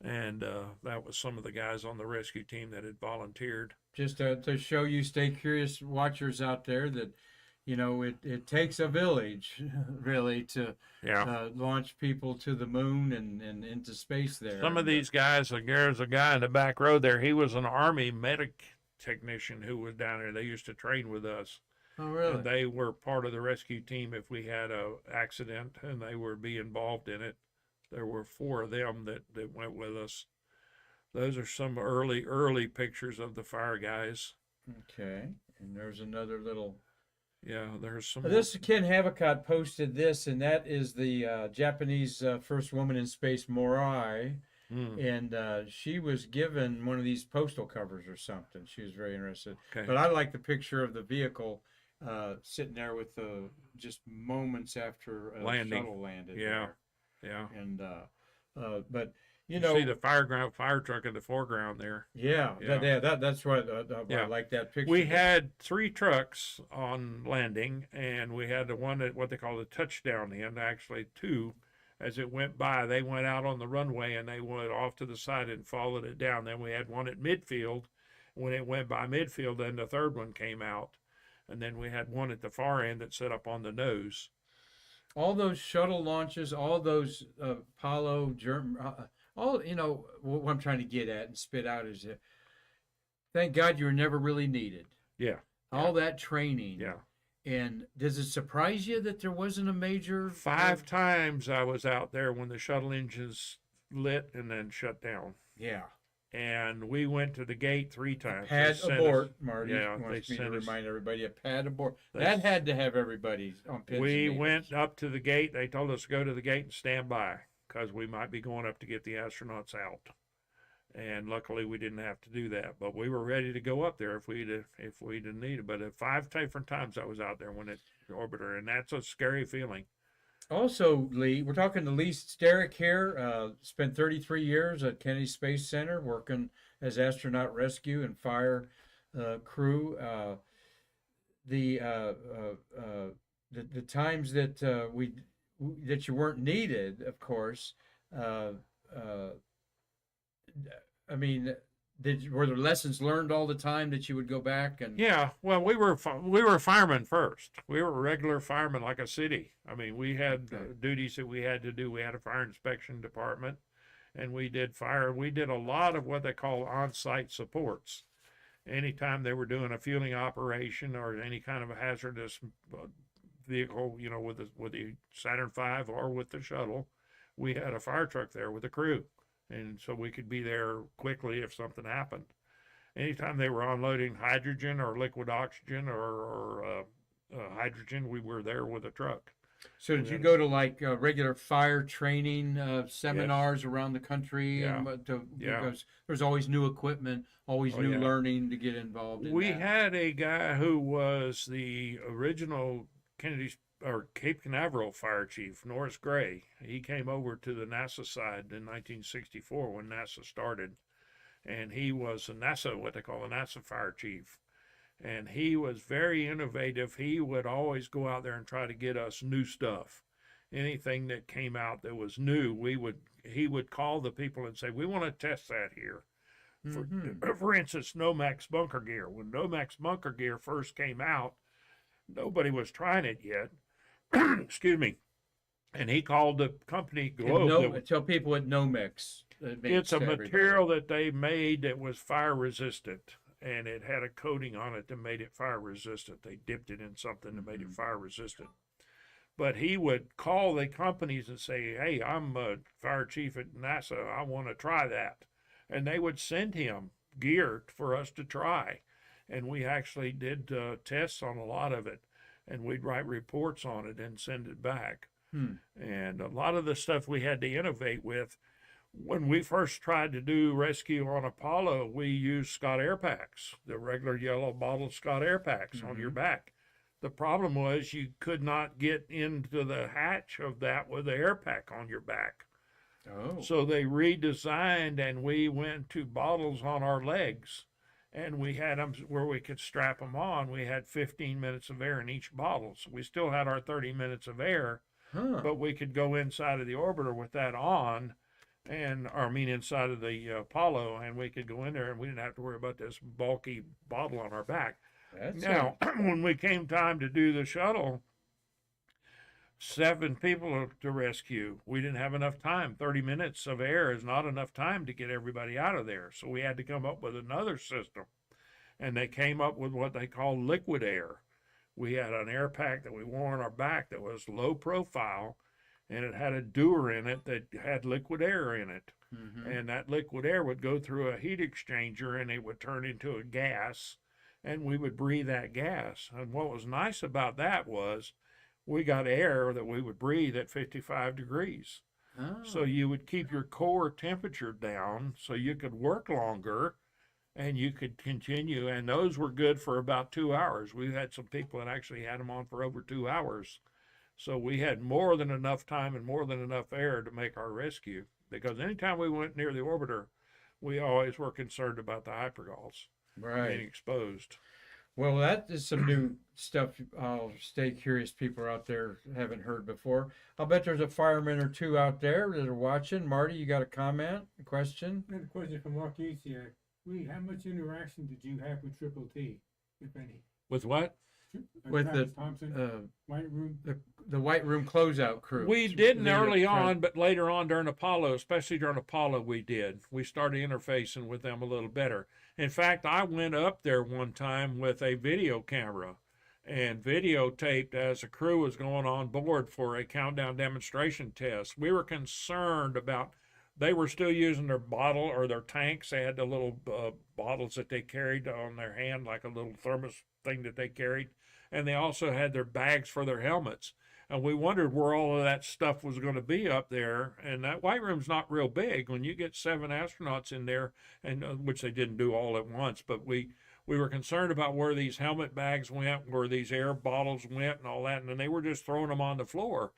And that was some of the guys on the rescue team that had volunteered. Just to show you, stay curious watchers out there, that you know, it takes a village really to Yeah. launch people to the moon and into space there. Some of And, these guys, like there's a guy in the back row there. He was an Army medic technician who was down there. They used to train with us. oh, really? And they were part of the rescue team if we had a accident and they would be involved in it. There were 4 of them that went with us. Those are some early pictures of the fire guys. Okay. And there's another little. Yeah, there's some. This Ken Havicott posted this, and that is the Japanese first woman in space, Morai. And she was given one of these postal covers or something. She was very interested. Okay. But I like the picture of the vehicle sitting there with the just moments after the Landing. shuttle landed. Yeah. There. Yeah. And but you You know, see the fire truck in the foreground there. yeah, Yeah. that's what Yeah. I like that picture. We had 3 trucks on landing, and we had the one at what they call the touchdown end, actually 2. As it went by, they went out on the runway and they went off to the side and followed it down. Then we had one at midfield. When it went by midfield, then the 3rd one came out. And then we had one at the far end that set up on the nose. all those shuttle launches, all those Apollo, all, you know, what I'm trying to get at and spit out is thank God you were never really needed. Yeah. All that training. Yeah. And does it surprise you that there wasn't a major 5 times I was out there when the shuttle engines lit and then shut down. Yeah. And we went to the gate 3 times. Pad They sent abort, us- Marty. yeah, wants they me to sent us- remind everybody a pad abort. They That s- had to have everybody on pins We and needles. went up to the gate. They told us to go to the gate and stand by because we might be going up to get the astronauts out. And luckily, we didn't have to do that. But we were ready to go up there if we'd have needed. But at 5 different times I was out there when it orbiter, and that's a scary feeling. Also, Lee, we're talking to Lee Starrick here. Spent 33 years at Kennedy Space Center working as astronaut rescue and fire crew. The times that that you weren't needed, of course. I mean, were there lessons learned all the time that you would go back and? Yeah, well, we were firemen first. We were regular firemen like a city. I mean, we had Okay. duties that we had to do. We had a fire inspection department, and we did fire. We did a lot of what they call on-site supports. Anytime they were doing a fueling operation or any kind of a hazardous vehicle, you know, with the Saturn V or with the shuttle, we had a fire truck there with a crew, and so we could be there quickly if something happened. Anytime they were unloading hydrogen or liquid oxygen or hydrogen, we were there with a truck. So did you go to like regular fire training seminars Yes. around the country? Yeah. Yeah. Because there's always new equipment, always Oh, new yeah. learning to get involved in We that. had a guy who was the original Kennedy or Cape Canaveral fire chief, Norris Gray. He came over to the NASA side in 1964 when NASA started, and he was a NASA, what they call a NASA fire chief. And he was very innovative. He would always go out there and try to get us new stuff. Anything that came out that was new, he would call the people and say, "We want to test that here." For instance, Nomex bunker gear. When Nomex bunker gear first came out, nobody was trying it yet. Excuse me. And he called the company Globe. Tell people what Nomex. It's a material that they made that was fire resistant, and it had a coating on it that made it fire resistant. They dipped it in something that made it fire resistant. But he would call the companies and say, "Hey, I'm a fire chief at NASA. I want to try that." And they would send him gear for us to try. And we actually did tests on a lot of it. And we'd write reports on it and send it back. And a lot of the stuff we had to innovate with. When we first tried to do rescue on Apollo, we used Scott Air Packs, the regular yellow bottled Scott Air Packs on your back. The problem was you could not get into the hatch of that with the air pack on your back. Oh. So they redesigned, and we went to bottles on our legs, and we had them where we could strap them on. We had 15 minutes of air in each bottle. So we still had our 30 minutes of air, but we could go inside of the orbiter with that on. Inside of the Apollo, and we could go in there and we didn't have to worry about this bulky bottle on our back. That's Now, when we came time to do the shuttle, 7 people to rescue. We didn't have enough time. 30 minutes of air is not enough time to get everybody out of there. So we had to come up with another system. And they came up with what they call liquid air. We had an air pack that we wore on our back that was low profile, and it had a dewar in it that had liquid air in it. And that liquid air would go through a heat exchanger and it would turn into a gas, and we would breathe that gas. And what was nice about that was we got air that we would breathe at 55 degrees. So you would keep your core temperature down so you could work longer and you could continue. And those were good for about 2 hours. We had some people that actually had them on for over 2 hours. So we had more than enough time and more than enough air to make our rescue. Because anytime we went near the orbiter, we always were concerned about the hypergalls being exposed. Well, that is some new stuff. I'll stay curious. People out there haven't heard before. I'll bet there's a fireman or two out there that are watching. Marty, you got a comment, a question? I have a question for Mark Usiak. How much interaction did you have with Triple T, if any? With what? With Travis the Thompson, White Room? the White Room closeout crew. We didn't Leader early front. on, but later on during Apollo, especially during Apollo, we did. We started interfacing with them a little better. In fact, I went up there one time with a video camera and videotaped as a crew was going on board for a countdown demonstration test. We were concerned about, they were still using their bottle or their tanks. They had the little bottles that they carried on their hand, like a little thermos thing that they carried. And they also had their bags for their helmets. And we wondered where all of that stuff was going to be up there. And that White Room's not real big. When you get 7 astronauts in there, and which they didn't do all at once, but we were concerned about where these helmet bags went, where these air bottles went, and all that. And then they were just throwing them on the floor.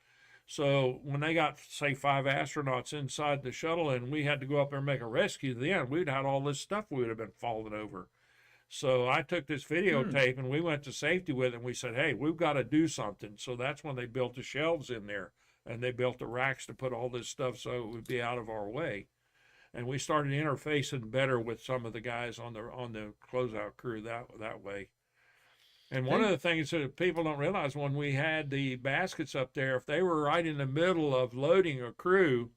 So when they got, say, 5 astronauts inside the shuttle, and we had to go up there and make a rescue, then we'd had all this stuff we would have been falling over. So I took this videotape and we went to safety with it, and we said, hey, we've got to do something. So that's when they built the shelves in there, and they built the racks to put all this stuff so it would be out of our way. And we started interfacing better with some of the guys on the closeout crew that way. And one of the things that people don't realize, when we had the baskets up there, if they were right in the middle of loading a crew,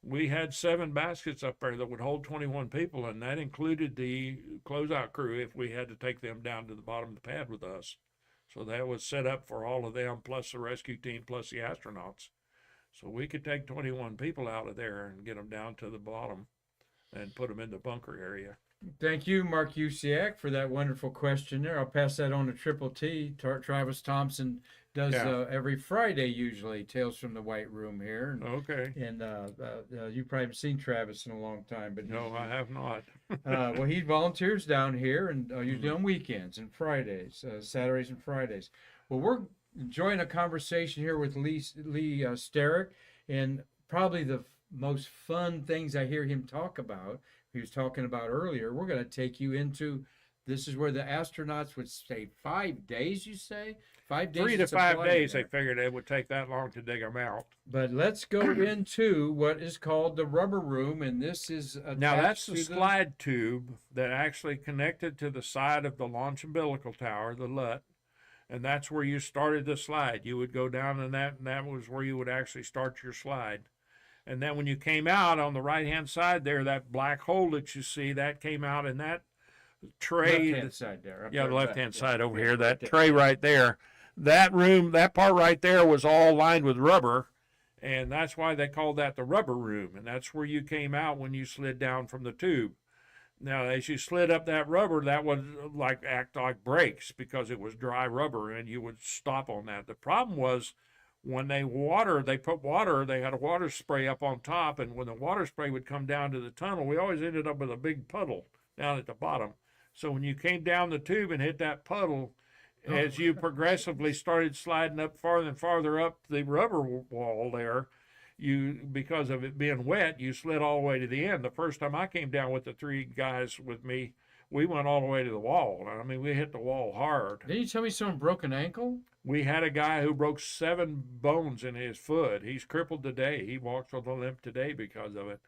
we had 7 baskets up there that would hold 21 people, and that included the closeout crew if we had to take them down to the bottom of the pad with us. So that was set up for all of them, plus the rescue team, plus the astronauts. So we could take 21 people out of there and get them down to the bottom and put them in the bunker area. Thank you, Mark Usiak, for that wonderful question there. I'll pass that on to Triple T. Travis Thompson does every Friday usually, Tales from the White Room here. Okay. And you probably haven't seen Travis in a long time, but No, I have not. well, he volunteers down here, and usually on weekends and Fridays, Saturdays and Fridays. Well, we're enjoying a conversation here with Lee Starrick, and probably the most fun things I hear him talk about, he was talking about earlier, we're going to take you into, this is where the astronauts would stay 5 days, you say? 5 days? 3 to 5 days, they figured it would take that long to dig them out. But let's go into what is called the rubber room, and this is now that's the slide tube that actually connected to the side of the launch umbilical tower, the LUT, and that's where you started the slide. You would go down in that, and that was where you would actually start your slide. And then when you came out on the right-hand side there, that black hole that you see, that came out in that tray. Left-hand side there. Yeah, the left-hand side over here, that tray right there. That room, that part right there was all lined with rubber, and that's why they called that the rubber room, and that's where you came out when you slid down from the tube. Now, as you slid up that rubber, that would act like brakes because it was dry rubber, and you would stop on that. The problem was, when they put water, they had a water spray up on top, and when the water spray would come down to the tunnel, we always ended up with a big puddle down at the bottom. So when you came down the tube and hit that puddle, as you progressively started sliding up farther and farther up the rubber wall there, because of it being wet, you slid all the way to the end. The first time I came down with the 3 guys with me, we went all the way to the wall. I mean, we hit the wall hard. Didn't you tell me someone broke an ankle? We had a guy who broke 7 bones in his foot. He's crippled today. He walks with a limp today because of it.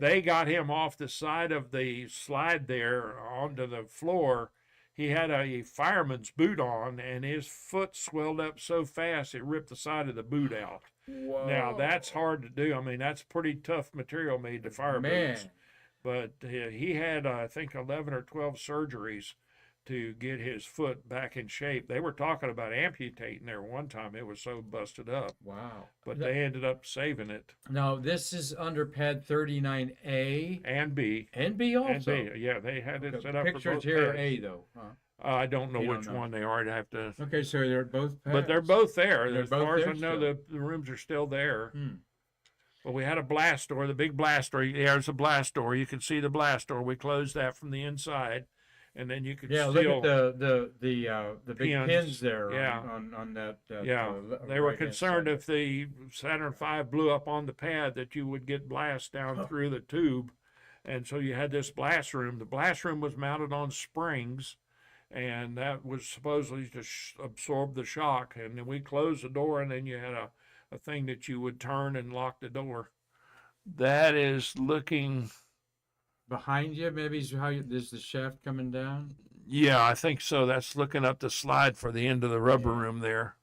They got him off the side of the slide there onto the floor. he had a fireman's boot on, and his foot swelled up so fast it ripped the side of the boot out. Whoa. Now that's hard to do. I mean, that's pretty tough material made to fire boots. Man. But he had, I think, 11 or 12 surgeries to get his foot back in shape. They were talking about amputating there one time. It was so busted up, Wow. but they ended up saving it. Now, this is under pad 39A And B. and B also. And B. Yeah, they had it Okay, set up for pictures both here are pads. A, though. Huh? I don't know You don't which know. one they are. I'd have to. Okay, so they're both pads. But they're both there. They're As both far as there I know, still. the rooms are still there. Hmm. But we had a blast door, the big blast door. There's a blast door. You can see the blast door. We closed that from the inside, and then you could Yeah, still. look at the big pins there Yeah. on that. Yeah, they were concerned if the Saturn V blew up on the pad that you would get blast down through the tube. And so you had this blast room. The blast room was mounted on springs, and that was supposedly to absorb the shock. And then we closed the door, and then you had a thing that you would turn and lock the door. That is looking. behind you. Maybe is how there's the shaft coming down. Yeah, I think so. That's looking up the slide for the end of the rubber Yeah. room there.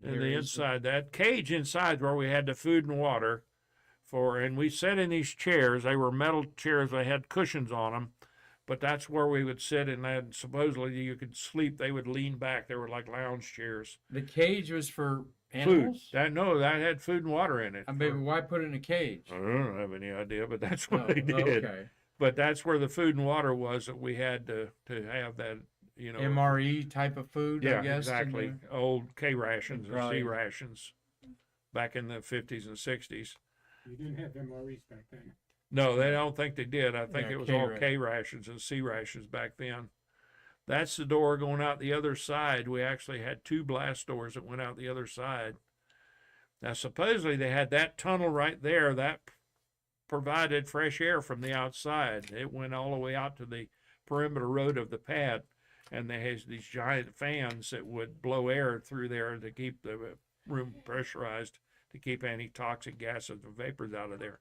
And Here the is inside, that cage inside where we had the food and water and we sat in these chairs. They were metal chairs. They had cushions on them, but that's where we would sit, and then supposedly you could sleep. They would lean back. They were like lounge chairs. The cage was for Food. animals. That had food and water in it. I mean, why put it in a cage? I don't have any idea, but that's what Oh, they did. Okay. But that's where the food and water was that we had to have that, MRE type of food, Yeah, I guess. in exactly. there? Old K rations and Right. C rations back in the 50s and 60s. You didn't have MREs back then. No, they don't think they did. I think Yeah, it was K all ra- K rations and C rations back then. That's the door going out the other side. We actually had two blast doors that went out the other side. Now, supposedly they had that tunnel right there that provided fresh air from the outside. It went all the way out to the perimeter road of the pad, and they had these giant fans that would blow air through there to keep the room pressurized, to keep any toxic gases and vapors out of there.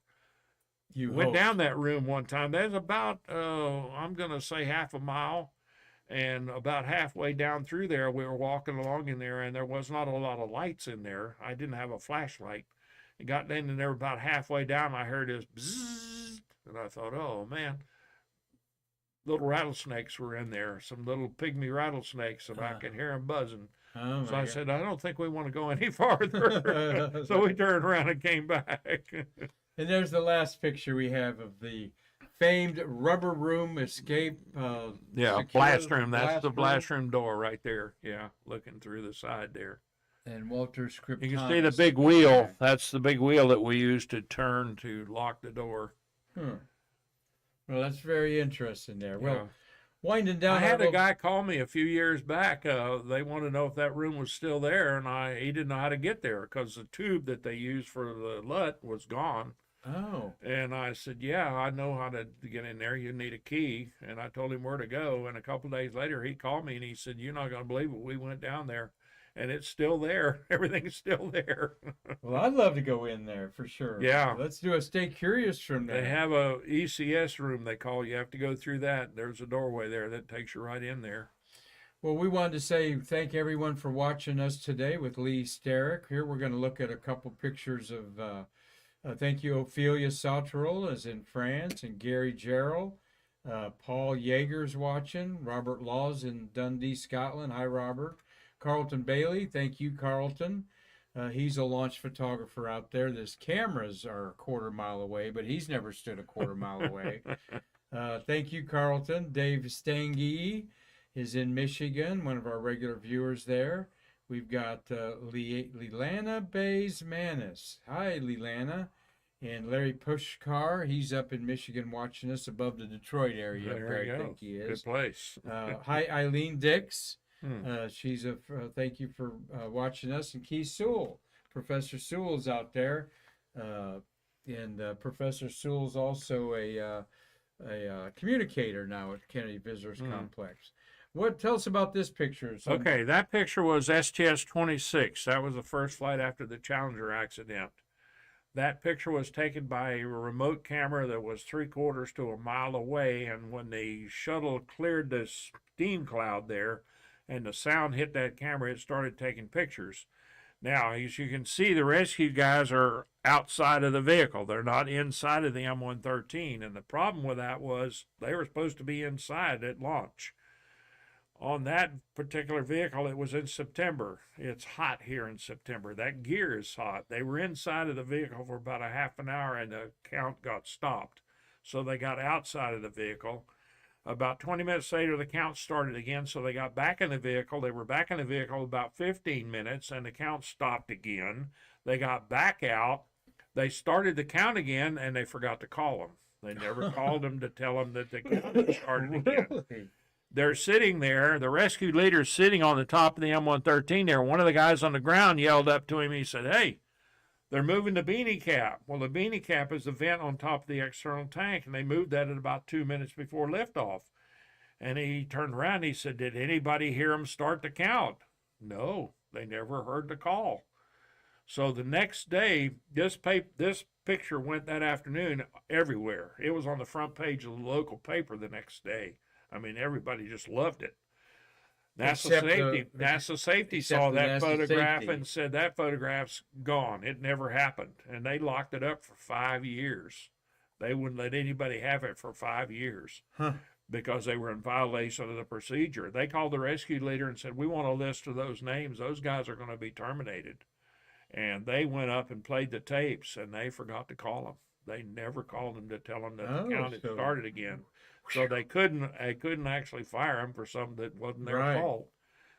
You Went hope. down that room one time. There's about, I'm going to say half a mile. And about halfway down through there, we were walking along in there, and there was not a lot of lights in there. I didn't have a flashlight. It got in there about halfway down. I heard this bzzz, and I thought, oh, man. Little rattlesnakes were in there, some little pygmy rattlesnakes, and I could hear them buzzing. Oh, So my I God. said, I don't think we want to go any farther. So we turned around and came back. And there's the last picture we have of the famed rubber room escape. Yeah, secure blast room. That's the room. blast room door right there. Yeah, looking through the side there. And Walter Script. You can see the big wheel. That's the big wheel that we used to turn to lock the door. Well, that's very interesting there. Well, Yeah. winding down. I had our a guy call me a few years back. They wanted to know if that room was still there, and he didn't know how to get there because the tube that they used for the LUT was gone. Oh. And I said, yeah, I know how to get in there. You need a key. And I told him where to go. And a couple of days later, he called me and he said, you're not going to believe it. We went down there and it's still there. Everything's still there. Well, I'd love to go in there for sure. Yeah. Let's do a Stay Curious from there. They have a ECS room, they call it. You have to go through that. There's a doorway there that takes you right in there. Well, we wanted to say thank everyone for watching us today with Lee Starrick. Here we're going to look at a couple pictures of, thank you, Ophelia Sauterelle is in France, and Gary Gerald. Paul Yeager's watching. Robert Laws in Dundee, Scotland. Hi, Robert. Carlton Bailey, thank you, Carlton. He's a launch photographer out there. His cameras are a quarter mile away, but he's never stood a quarter mile away. Thank you, Carlton. Dave Stange is in Michigan, one of our regular viewers there. We've got Leilana Bays Manis. Hi, Leilana. And Larry Pushkar, he's up in Michigan watching us above the Detroit area. There you I go. think he Good is. place. Hi, Eileen Dix. Hmm. She's thank you for watching us. And Keith Sewell, Professor Sewell's out there. And Professor Sewell's also a communicator now at Kennedy Visitors Complex. Tell us about this picture. Okay, that picture was STS-26. That was the first flight after the Challenger accident. That picture was taken by a remote camera that was 3/4 to a mile away, and when the shuttle cleared the steam cloud there and the sound hit that camera, it started taking pictures. Now, as you can see, the rescue guys are outside of the vehicle. They're not inside of the M113, and the problem with that was they were supposed to be inside at launch. On that particular vehicle, it was in September. It's hot here in September. That gear is hot. They were inside of the vehicle for about a half an hour and the count got stopped. So they got outside of the vehicle. About 20 minutes later, the count started again. So they got back in the vehicle. They were back in the vehicle about 15 minutes and the count stopped again. They got back out. They started the count again and they forgot to call them. They never called them to tell them that the count had started again. Really? They're sitting there, the rescue leader's sitting on the top of the M113 there. One of the guys on the ground yelled up to him. He said, "Hey, they're moving the beanie cap." Well, the beanie cap is the vent on top of the external tank, and they moved that at about 2 minutes before liftoff. And he turned around and he said, "Did anybody hear them start the count?" No, they never heard the call. So the next day, this picture went that afternoon everywhere. It was on the front page of the local paper the next day. I mean, everybody just loved it. NASA Safety saw that photograph and said that photograph's gone. It never happened. And they locked it up for 5 years. They wouldn't let anybody have it for 5 years because they were in violation of the procedure. They called the rescue leader and said, "We want a list of those names. Those guys are going to be terminated." And they went up and played the tapes and they forgot to call them. They never called them to tell them that the count had started again. So they couldn't actually fire them for something that wasn't their fault.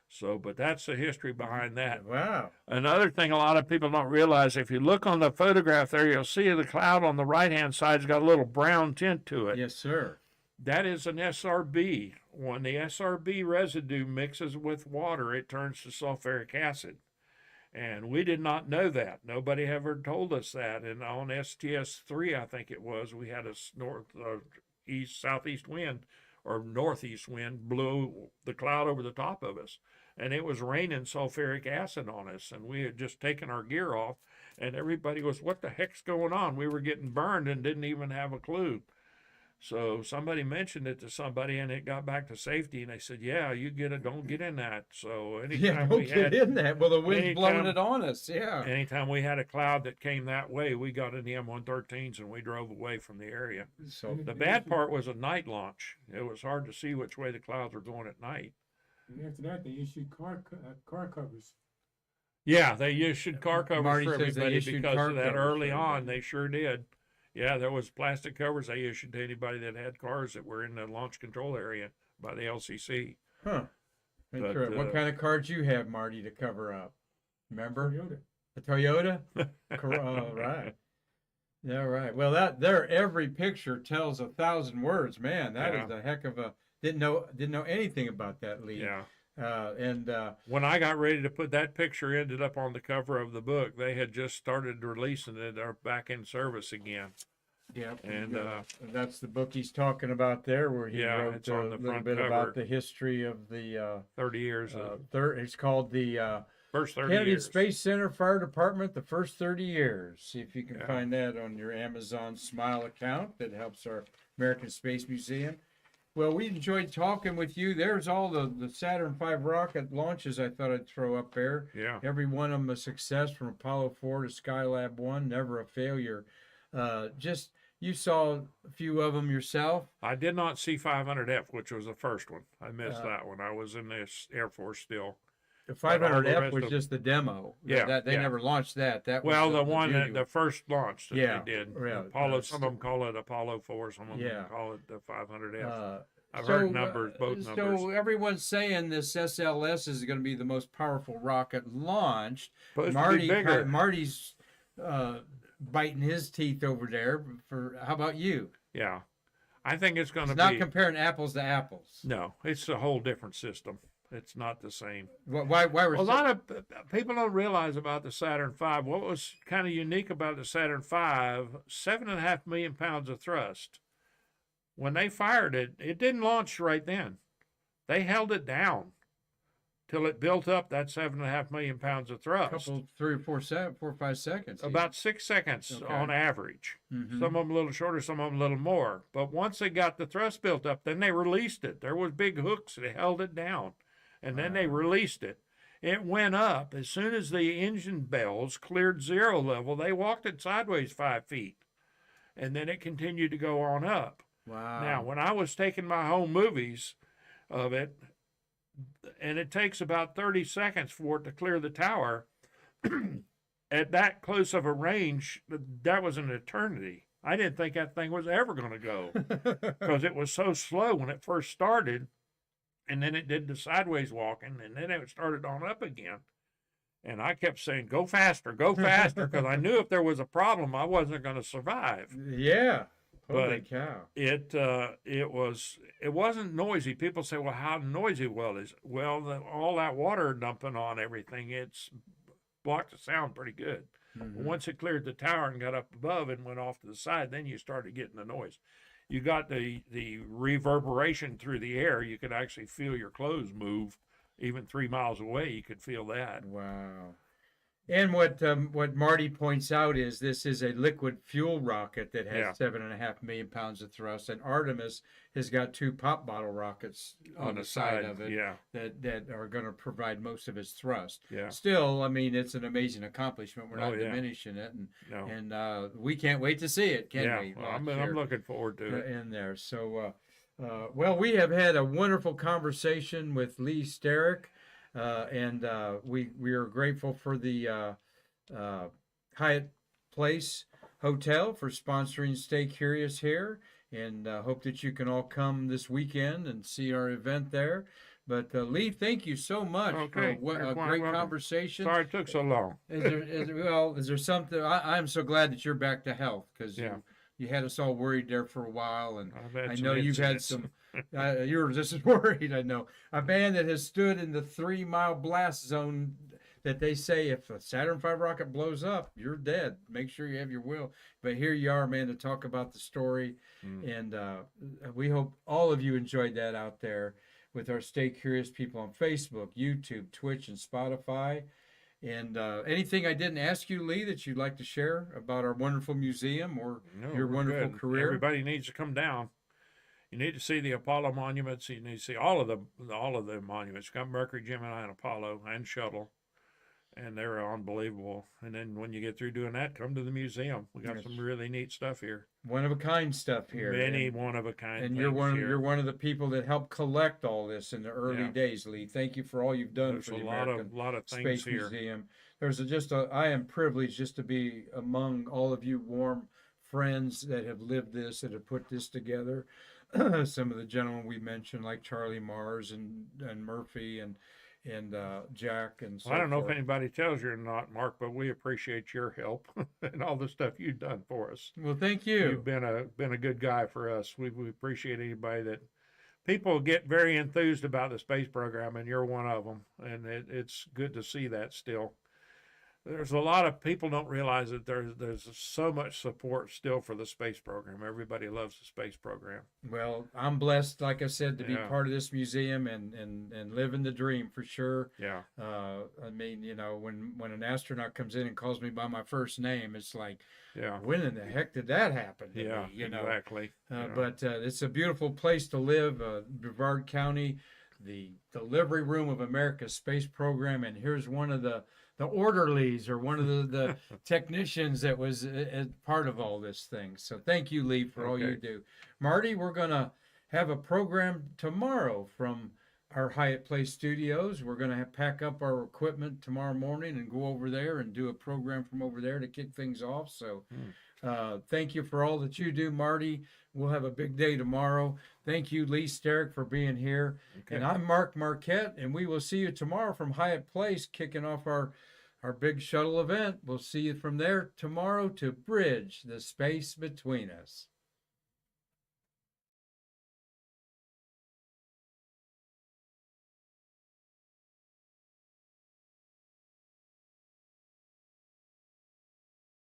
So, but that's the history behind that. Wow. Another thing a lot of people don't realize, if you look on the photograph there, you'll see the cloud on the right-hand side's got a little brown tint to it. Yes, sir. That is an SRB. When the SRB residue mixes with water, it turns to sulfuric acid. And we did not know that. Nobody ever told us that. And on STS-3, I think it was, we had a southeast wind or northeast wind blew the cloud over the top of us. And it was raining sulfuric acid on us. And we had just taken our gear off. And everybody goes, "What the heck's going on?" We were getting burned and didn't even have a clue. So somebody mentioned it to somebody, and it got back to safety, and they said, "Yeah, don't get in that." So anytime don't get in that. Well, the wind's blowing it on us. Yeah. Anytime we had a cloud that came that way, we got in the M113s and we drove away from the area. So the bad part was a night launch. It was hard to see which way the clouds were going at night. And after that, they issued car covers. Yeah, they issued car covers Marty for says they everybody issued because car of that covers early for on. everybody. They sure did. Yeah, there was plastic covers they issued to anybody that had cars that were in the launch control area by the LCC. Huh. But, What kind of cars you have, Marty, to cover up? Remember? Toyota. A Toyota? Oh, right. Yeah, right. Well, every picture tells 1,000 words. Man, that is a heck of a didn't know anything about that lead. Yeah. When I got ready to put that picture, ended up on the cover of the book. They had just started releasing it. They're back in service again. Yeah, and that's the book he's talking about there, where he wrote it's on the a little front bit cover. about the history of the 30 years. It's called the first 30 Kennedy years. Space Center Fire Department, the first 30 years. See if you can Yeah. find that on your Amazon Smile account. That helps our American Space Museum. Well, we enjoyed talking with you. There's all the Saturn V rocket launches I thought I'd throw up there. Yeah. Every one of them a success, from Apollo 4 to Skylab 1, never a failure. You saw a few of them yourself. I did not see 500F, which was the first one. I missed that one. I was in the Air Force still. The But all the 500F rest was of- just the demo. Yeah, They yeah. never launched that. That Well, was the one beauty the first launch that Yeah, they did. yeah, Apollo. Some of them call it Apollo 4. Some of them Yeah. call it the 500F. I've So, heard numbers, both numbers. So everyone's saying this SLS is going to be the most powerful rocket launched. Supposed to be bigger. Marty's biting his teeth over there. How about you? Yeah, I think it's going to It's not be. comparing apples to apples. No, it's a whole different system. It's not the same. Why were A lot of people don't realize about the Saturn V. What was kind of unique about the Saturn V, 7.5 million pounds of thrust. When they fired it, it didn't launch right then. They held it down. till it built up that 7.5 million pounds of thrust. Couple, 4 or 5 seconds. About 6 seconds Okay. on average. Mhm. Some of them a little shorter, some of them a little more. But once they got the thrust built up, then they released it. There was big hooks that held it down, and then they Wow. released it. It went up. As soon as the engine bells cleared zero level, they walked it sideways 5 feet, and then it continued to go on up. Wow. Now, when I was taking my home movies of it, and it takes about 30 seconds for it to clear the tower, at that close of a range, that was an eternity. I didn't think that thing was ever going to go because it was so slow when it first started, and then it did the sideways walking, and then it started on up again. And I kept saying, go faster, because I knew if there was a problem, I wasn't going to survive. Yeah. Holy But cow. it wasn't noisy. People say, well, how noisy well is it? Well, all that water dumping on everything, it's blocked the sound pretty good. Mhm. Once it cleared the tower and got up above and went off to the side, then you started getting the noise. You got the reverberation through the air. You could actually feel your clothes move. Even 3 miles away, you could feel that. Wow. And what Marty points out is this is a liquid fuel rocket that has Yeah. 7.5 million pounds of thrust, and Artemis has got 2 pop bottle rockets on the side of it Yeah, that are going to provide most of its thrust. yeah. Still, I mean, it's an amazing accomplishment. We're Oh, not yeah. diminishing it, No. and we can't wait to see it, can Yeah, we? well, I'm Next year? looking forward to it. In there. So, well, we have had a wonderful conversation with Lee Starrick, and we are grateful for the Hyatt Place Hotel for sponsoring Stay Curious here, and hope that you can all come this weekend and see our event there. But Lee, thank you so much Okay, for you're a quite great welcome. conversation. Sorry it took so long. Is there something? I'm so glad that you're back to health because Yeah. you had us all worried there for a while, and I've had I some know you've had incidents. some. You were just as worried. I know a man that has stood in the 3 mile blast zone. That they say if a Saturn V rocket blows up, you're dead. Make sure you have your will. But here you are, man, to talk about the story, and we hope all of you enjoyed that out there with our Stay Curious people on Facebook, YouTube, Twitch, and Spotify. And anything I didn't ask you, Lee, that you'd like to share about our wonderful museum or No, your we're wonderful good. career? Everybody needs to come down. You need to see the Apollo monuments. You need to see all of the monuments. Got Mercury, Gemini, and Apollo, and Shuttle, and they're unbelievable. And then when you get through doing that, come to the museum. We got Yes. some really neat stuff here. One of a kind stuff here. Many and, one of a kind. and things you're here. one of the people that helped collect all this in the early Yeah. days, Lee. Thank you for all you've done There's for a the lot American of things Space here. Museum. I am privileged just to be among all of you warm friends that have lived this, that have put this together. Some of the gentlemen we mentioned, like Charlie Mars and Murphy and Jack and so I don't know if forth. anybody tells you or not, Mark, but we appreciate your help and all the stuff you've done for us. Well, thank you. You've been a good guy for us. We appreciate anybody that people get very enthused about the space program, and you're one of them. And it's good to see that still. There's a lot of people don't realize that there's so much support still for the space program. Everybody loves the space program. Well, I'm blessed, like I said, to be Yeah. part of this museum and living the dream for sure. Yeah. I mean, you know, when an astronaut comes in and calls me by my first name, it's like, Yeah. when in the heck did that happen to Yeah. me? You know, Exactly. Yeah. but it's a beautiful place to live, Brevard County, the delivery room of America's space program, and here's one of the orderlies or one of the technicians that was part of all this thing. So thank you, Lee, for all you Okay. do. Marty, we're going to have a program tomorrow from our Hyatt Place studios. We're going to pack up our equipment tomorrow morning and go over there and do a program from over there to kick things off. So thank you for all that you do, Marty. We'll have a big day tomorrow. Thank you, Lee Starrick, for being here. Okay. And I'm Mark Marquette, and we will see you tomorrow from Hyatt Place, kicking off our big shuttle event. We'll see you from there tomorrow to bridge the space between us.